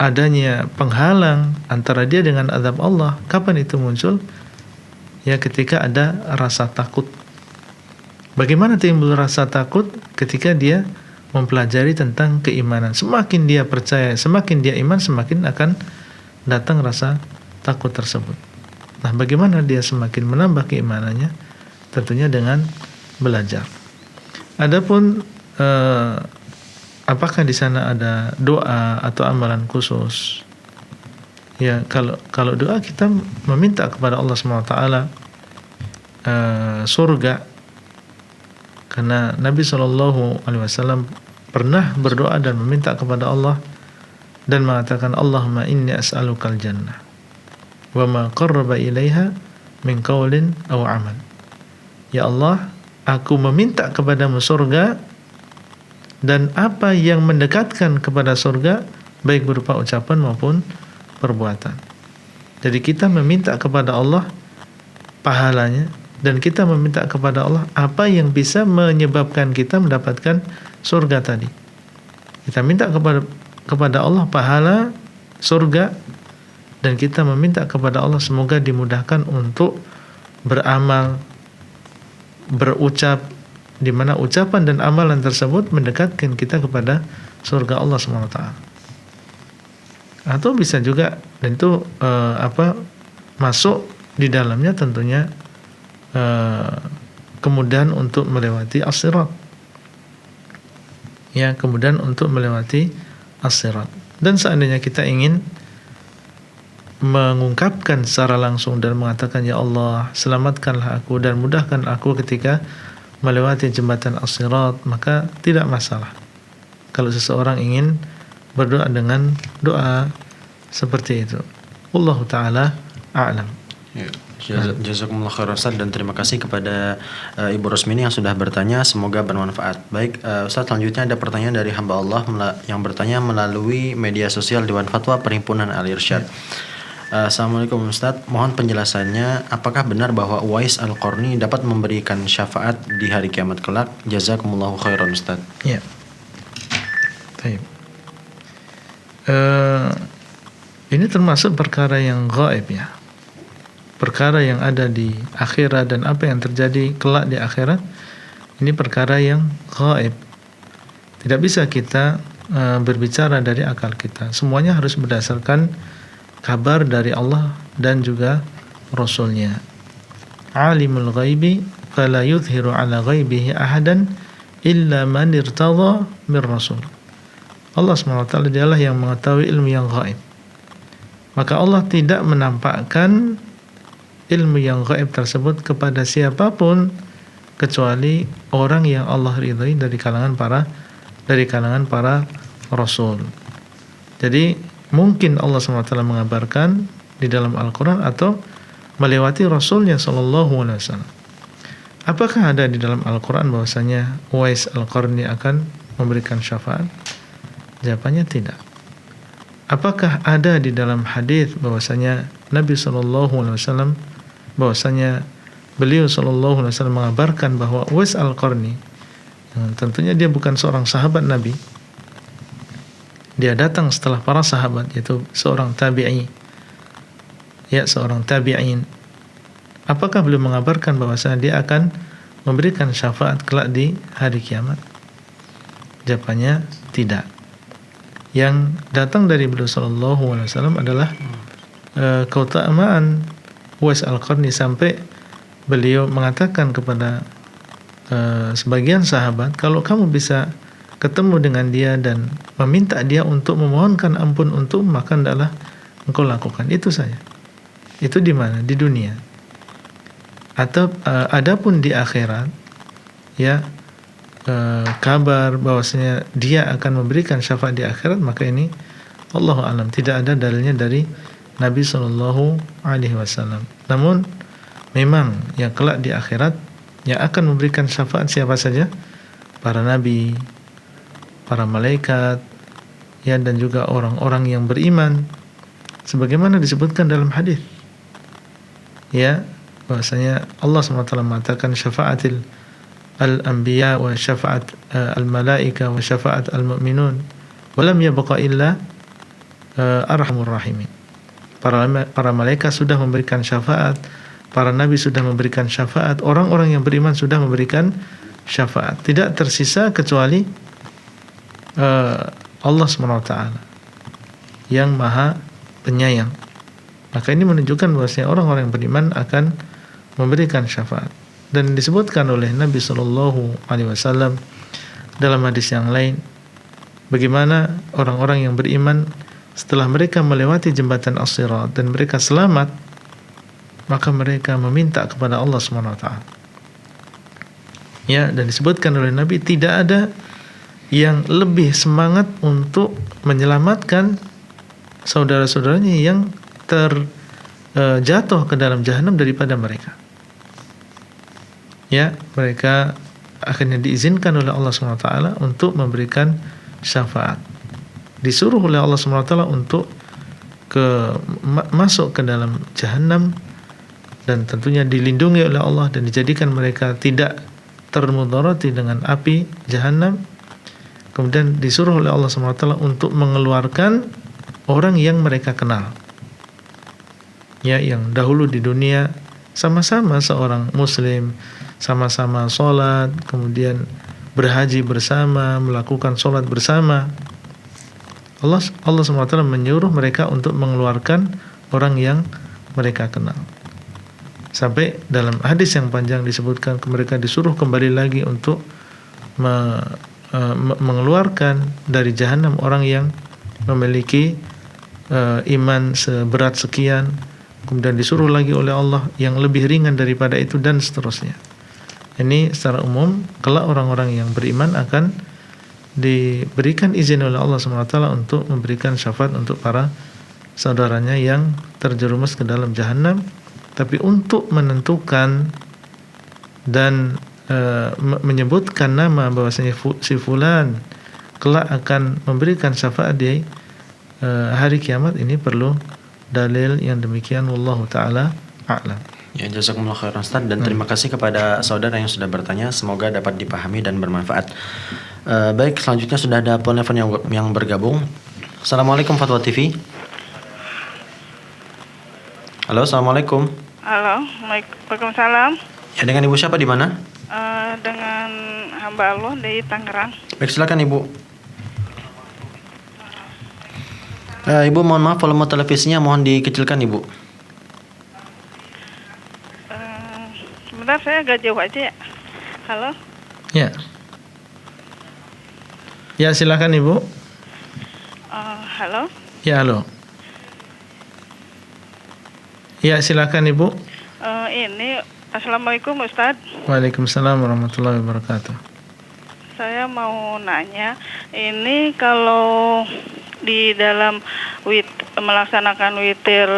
adanya penghalang antara dia dengan azab Allah. Kapan itu muncul? Ya, ketika ada rasa takut. Bagaimana timbul rasa takut? Ketika dia mempelajari tentang keimanan. Semakin dia percaya, semakin dia iman, semakin akan datang rasa takut tersebut. Nah, bagaimana dia semakin menambah keimanannya? Tentunya dengan belajar. Adapun apakah di sana ada doa atau amalan khusus? Ya, kalau doa kita meminta kepada Allah SWT surga. Karena Nabi SAW pernah berdoa dan meminta kepada Allah dan mengatakan, Allahumma inni as'alukal jannah wa ma qarraba ilaiha min qaulin aw amal. Ya Allah, aku meminta kepadamu surga dan apa yang mendekatkan kepada surga, baik berupa ucapan maupun perbuatan. Jadi kita meminta kepada Allah pahalanya, dan kita meminta kepada Allah apa yang bisa menyebabkan kita mendapatkan surga tadi. Kita minta kepada Allah pahala surga, dan kita meminta kepada Allah semoga dimudahkan untuk beramal, berucap, di mana ucapan dan amalan tersebut mendekatkan kita kepada surga Allah SWT. Atau bisa juga, dan itu masuk di dalamnya tentunya kemudahan untuk melewati as-sirat. Ya, kemudian untuk melewati as-sirat. Dan seandainya kita ingin mengungkapkan secara langsung dan mengatakan, ya Allah, selamatkanlah aku dan mudahkan aku ketika melewati jembatan as-sirat, maka tidak masalah kalau seseorang ingin berdoa dengan doa seperti itu. Wallahu ta'ala a'lam. Ya. Jazakumullah khairan Ustaz, dan terima kasih kepada Ibu Rosmini yang sudah bertanya, semoga bermanfaat. Baik, Ustaz, selanjutnya ada pertanyaan dari hamba Allah yang bertanya melalui media sosial Dewan Fatwa Perhimpunan Al-Irsyad. Assalamualaikum Ustaz, mohon penjelasannya, apakah benar bahwa Uwais Al-Qarni dapat memberikan syafaat di hari kiamat kelak? Jazakumullahu khairan Ustaz. Ya. Baik. Ini termasuk perkara yang gaib ya. Perkara yang ada di akhirat dan apa yang terjadi kelak di akhirat, ini perkara yang gaib. Tidak bisa kita berbicara dari akal kita. Semuanya harus berdasarkan kabar dari Allah dan juga Rasulnya. Alimul ghaibi fala yudhiru ala ghaibihi ahadan illa man irtadha min rasul. Allah SWT dialah yang mengetahui ilmu yang gaib. Maka Allah tidak menampakkan ilmu yang gaib tersebut kepada siapapun kecuali orang yang Allah ridhai dari kalangan para rasul. Jadi mungkin Allah SWT mengabarkan di dalam Al-Quran atau melewati Rasulnya SAW. Apakah ada di dalam Al-Quran bahwasanya Uwais Al-Qarni akan memberikan syafaat? Jawabannya tidak. Apakah ada di dalam hadis bahwasanya Nabi SAW bahwasanya beliau sallallahu alaihi wasallam mengabarkan bahwa Uwais Al-Qarni, tentunya dia bukan seorang sahabat Nabi, dia datang setelah para sahabat, yaitu seorang tabi'i, ya, seorang tabi'in. Apakah beliau mengabarkan bahwasanya dia akan memberikan syafaat kelak di hari kiamat? Jawabannya tidak. Yang datang dari beliau sallallahu alaihi wasallam adalah keutamaan Uwais Al-Qarni sampai beliau mengatakan kepada sebagian sahabat, kalau kamu bisa ketemu dengan dia dan meminta dia untuk memohonkan ampun untuk, maka hendaklah engkau lakukan. Itu saja. Itu di mana? Di dunia. Atau adapun di akhirat, ya, kabar bahwasanya dia akan memberikan syafaat di akhirat, maka ini Allahu a'lam, tidak ada dalilnya dari Nabi Shallallahu Alaihi Wasallam. Namun memang yang kelak di akhirat yang akan memberikan syafaat siapa saja? Para nabi, para malaikat, ya, dan juga orang-orang yang beriman, sebagaimana disebutkan dalam hadis, ya, bahwasanya Allah SWT mengatakan syafaatil al-anbiya wa syafaat al-malaika wa syafaat al-mu'minun wa lam yabqa illa arhamur rahimin. Para malaikat sudah memberikan syafaat, para nabi sudah memberikan syafaat, orang-orang yang beriman sudah memberikan syafaat. Tidak tersisa kecuali Allah SWT yang maha penyayang. Maka ini menunjukkan bahwasanya orang-orang yang beriman akan memberikan syafaat. Dan disebutkan oleh Nabi SAW dalam hadis yang lain, bagaimana orang-orang yang beriman setelah mereka melewati jembatan As-Sirat dan mereka selamat, maka mereka meminta kepada Allah SWT. Ya, dan disebutkan oleh Nabi, tidak ada yang lebih semangat untuk menyelamatkan saudara-saudaranya yang terjatuh ke dalam jahanam daripada mereka. Ya, mereka akhirnya diizinkan oleh Allah SWT untuk memberikan syafaat. Disuruh oleh Allah SWT untuk masuk ke dalam jahanam, dan tentunya dilindungi oleh Allah dan dijadikan mereka tidak termudarati dengan api jahanam. Kemudian disuruh oleh Allah SWT untuk mengeluarkan orang yang mereka kenal, ya, yang dahulu di dunia sama-sama seorang muslim, sama-sama sholat, kemudian berhaji bersama, melakukan sholat bersama. Allah SWT menyuruh mereka untuk mengeluarkan orang yang mereka kenal. Sampai dalam hadis yang panjang disebutkan mereka disuruh kembali lagi untuk mengeluarkan dari jahanam orang yang memiliki iman seberat sekian, kemudian disuruh lagi oleh Allah yang lebih ringan daripada itu, dan seterusnya. Ini secara umum kelak orang-orang yang beriman akan diberikan izin oleh Allah SWT untuk memberikan syafaat untuk para saudaranya yang terjerumus ke dalam jahanam, Tapi untuk menentukan dan menyebutkan nama bahwasanya si fulan kelak akan memberikan syafaat di hari kiamat, ini perlu dalil yang demikian. Wallahu taala a'lam. Ya, jazakumullah khairan Ustaz, dan terima kasih kepada saudara yang sudah bertanya, semoga dapat dipahami dan bermanfaat. Baik, selanjutnya sudah ada penelpon yang bergabung. Assalamualaikum Fatwa TV. Halo, assalamualaikum. Halo, Waalaikumsalam. Ya, dengan Ibu siapa di mana? Dengan hamba Allah di Tangerang. Baik, silakan Ibu. Ibu, mohon maaf, volume televisinya mohon dikecilkan Ibu. Sebentar, saya agak jauh aja ya. Halo. Ya. Ya, silakan Ibu. Halo. Ya, halo. Ya, silakan Ibu. Ini Assalamualaikum Ustadz. Waalaikumsalam warahmatullahi wabarakatuh. Saya mau nanya, ini kalau di dalam melaksanakan witir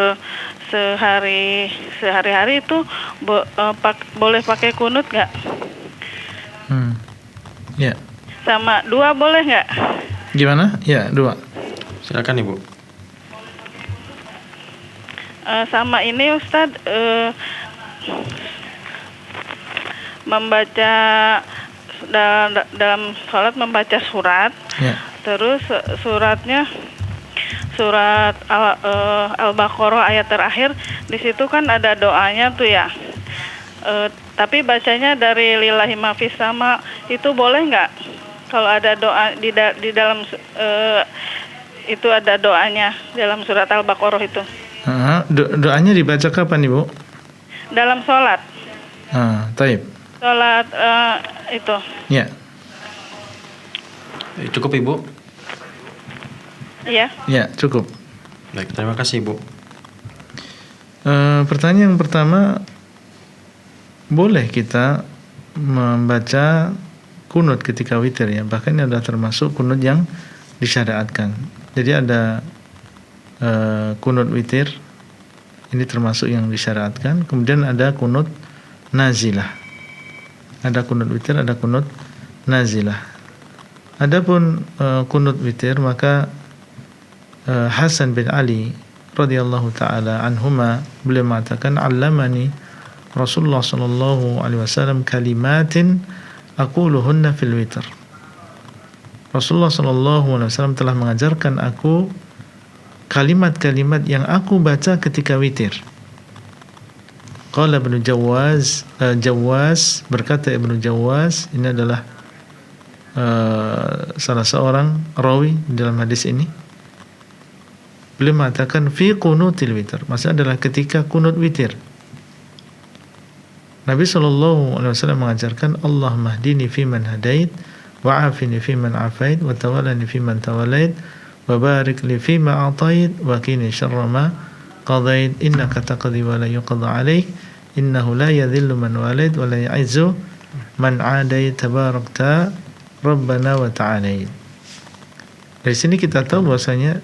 sehari-hari itu boleh pakai kunut nggak? Ya. Sama 2 boleh nggak? Gimana? Ya, 2. Silakan Ibu. Sama ini Ustadz, membaca dalam sholat membaca surat, Ya. terus suratnya surat Al-Baqarah ayat terakhir, di situ kan ada doanya tuh ya. Tapi bacanya dari lillahi ma fis sama, itu boleh nggak? Kalau ada doa di dalam itu ada doanya dalam surat Al-Baqarah itu. Doanya dibaca kapan Ibu? Dalam sholat. Taib. Sholat itu. Ya. Cukup Ibu? Iya. Ya, cukup. Baik, terima kasih Ibu. Pertanyaan yang pertama, boleh kita membaca kunut ketika witir ya. Bahkan ini adalah termasuk kunut yang disyariatkan. Jadi ada kunut witir, ini termasuk yang disyariatkan. Kemudian ada kunut nazilah. Ada kunut witir, ada kunut nazilah. Adapun kunut witir, maka Hasan bin Ali radhiyallahu taala anhuma beliau mengatakan, "Allamani Rasulullah sallallahu alaihi wasallam kalimatin aquluhunna fil witr." Rasulullah sallallahu alaihi wasallam telah mengajarkan aku kalimat-kalimat yang aku baca ketika witir. Qala Ibnu Jawaz, berkata Ibnu Jawaz, ini adalah salah seorang rawi dalam hadis ini. Beliau mengatakan fi qunutil witr, maksudnya adalah ketika kunut witir. Nabi sallallahu alaihi wasallam mengajarkan, Allahumma hdini fi man hadait, wa afini fi man afait, wa tawallani fi man tawallait, wa barik li fi ma atait, wa qini syarra ma qadait, innaka taqdi wa la yuqda alaik, innahu la yadhillu man walait wa la ya'izzu man adait, tabarakta rabbana wa ta'alait. Dari sini kita tahu bahwasanya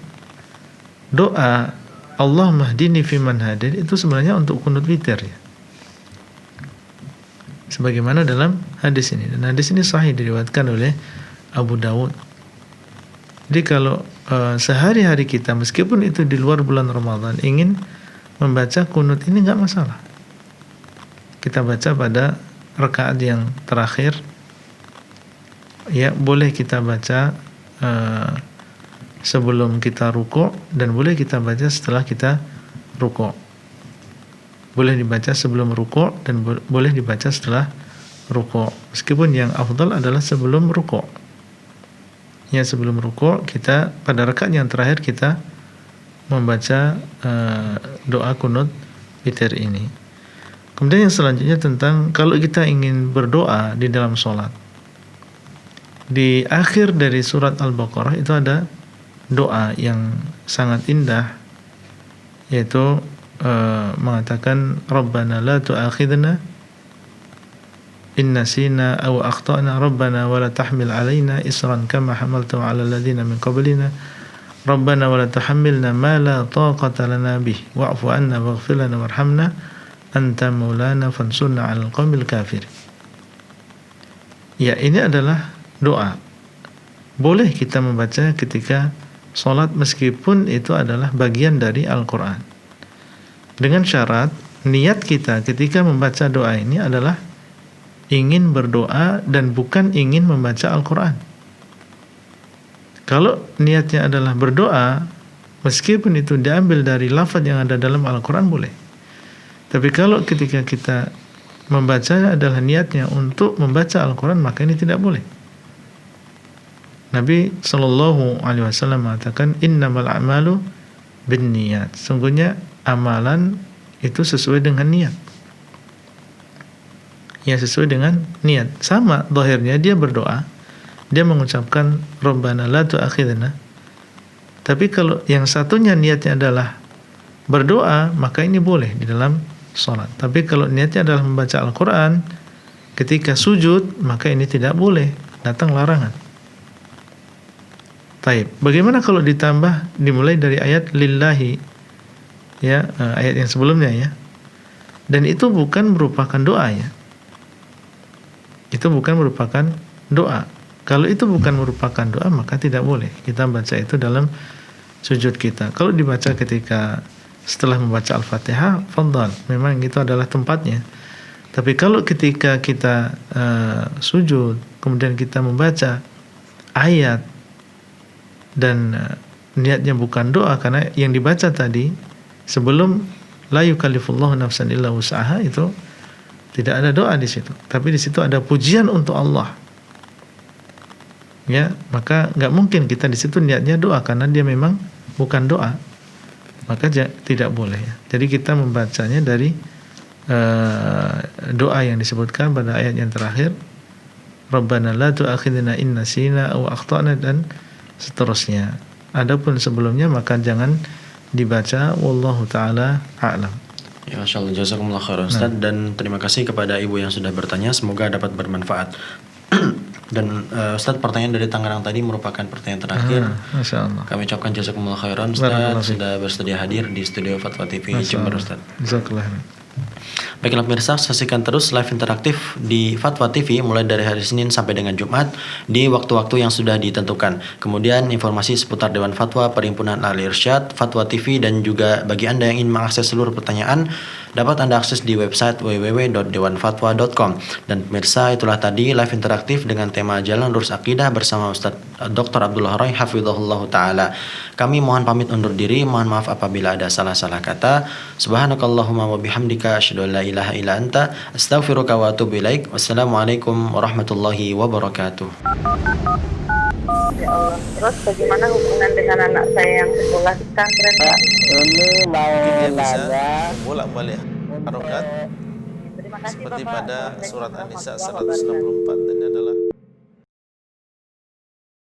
doa Allahumma hdini fi man hadait itu sebenarnya untuk kunut witir ya. Sebagaimana dalam hadis ini, dan hadis ini sahih diriwayatkan oleh Abu Dawud. Jadi kalau sehari-hari kita, meskipun itu di luar bulan Ramadan, ingin membaca kunut ini nggak masalah. Kita baca pada rakaat yang terakhir, ya boleh kita baca sebelum kita rukuk, dan boleh kita baca setelah kita rukuk. Boleh dibaca sebelum rukuk dan boleh dibaca setelah rukuk. Meskipun yang afdal adalah sebelum rukuk. Ya, sebelum rukuk kita pada rakaat yang terakhir kita membaca doa kunut witir ini. Kemudian yang selanjutnya tentang kalau kita ingin berdoa di dalam sholat. Di akhir dari surat Al-Baqarah itu ada doa yang sangat indah, yaitu mengatakan Rabbana la tu'akhidna in nasina aw akhtana, Rabbana wa la tahmil alaina isran kama hamaltahu ala alladhina min qablina, Rabbana wa la tuhammilna ma la taqata lana bih wa'fu anna waghfir lana warhamna anta maulana fansurna 'alal qaumil kafir. Ya, ini adalah doa. Boleh kita membaca ketika sholat meskipun itu adalah bagian dari Al-Quran. Dengan syarat niat kita ketika membaca doa ini adalah ingin berdoa dan bukan ingin membaca Al-Quran. Kalau niatnya adalah berdoa, meskipun itu diambil dari lafaz yang ada dalam Al-Quran boleh. Tapi kalau ketika kita membaca adalah niatnya untuk membaca Al-Quran, maka ini tidak boleh. Nabi Shallallahu Alaihi Wasallam mengatakan innamal a'malu binniyat. Sungguhnya amalan itu sesuai dengan niat. Ya, sesuai dengan niat. Sama zahirnya dia berdoa, dia mengucapkan Rabbana la tu'akhidna. Tapi kalau yang satunya niatnya adalah berdoa, maka ini boleh di dalam sholat. Tapi kalau niatnya adalah membaca Al-Quran ketika sujud, maka ini tidak boleh, datang larangan. Taib. Bagaimana kalau ditambah dimulai dari ayat lillahi, ya, ayat yang sebelumnya ya. Dan itu bukan merupakan doa ya. Itu bukan merupakan doa. Kalau itu bukan merupakan doa, maka tidak boleh kita baca itu dalam sujud kita. Kalau dibaca ketika setelah membaca Al-Fatihah, fadhal, memang itu adalah tempatnya. Tapi kalau ketika kita sujud, kemudian kita membaca ayat dan niatnya bukan doa, karena yang dibaca tadi sebelum la yukallifullahu nafsan illa wus'aha itu tidak ada doa di situ, tapi di situ ada pujian untuk Allah. Ya, maka nggak mungkin kita di situ niatnya doa karena dia memang bukan doa, maka tidak boleh. Jadi kita membacanya dari doa yang disebutkan pada ayat yang terakhir, Rabbana la tu'akhidna in nasina aw akhtana, dan seterusnya. Adapun sebelumnya maka jangan dibaca. Wallahu taala a'lam. Ya, Masya Allah, jazakumullah khairan Ustaz. Dan terima kasih kepada ibu yang sudah bertanya, semoga dapat bermanfaat. Dan Ustaz, pertanyaan dari Tangerang tadi merupakan pertanyaan terakhir. Masya Allah. Kami ucapkan jazakumullah khairan Ustaz sudah bersedia hadir di studio Fatwa TV Jember Ustaz. Jazakallah. Baiklah pemirsa, saksikan terus live interaktif di Fatwa TV mulai dari hari Senin sampai dengan Jumat di waktu-waktu yang sudah ditentukan. Kemudian informasi seputar Dewan Fatwa Perhimpunan Ahli Irsyad, Fatwa TV, dan juga bagi Anda yang ingin mengakses seluruh pertanyaan dapat Anda akses di website www.dewanfatwa.com. Dan pemirsa, itulah tadi live interaktif dengan tema Jalan Lurus Akidah bersama Ustaz Dr. Abdullah Roy hafizahullah taala. Kami mohon pamit undur diri, mohon maaf apabila ada salah-salah kata. Subhanakallahumma wa bihamdika asyhadu an la ilaha illa anta astaghfiruka wa atubu ilaik. Wassalamualaikum warahmatullahi wabarakatuh. Ya Allah. Terus bagaimana hubungan dengan anak saya yang sekolah di pesantren, Pak? Ini mau Mungkin dia bisa nanya. bolak-balik harokat Terima kasih seperti Bapak. pada Assalamualaikum surat An-Nisa warahmatullahi wabarakatuh. 164.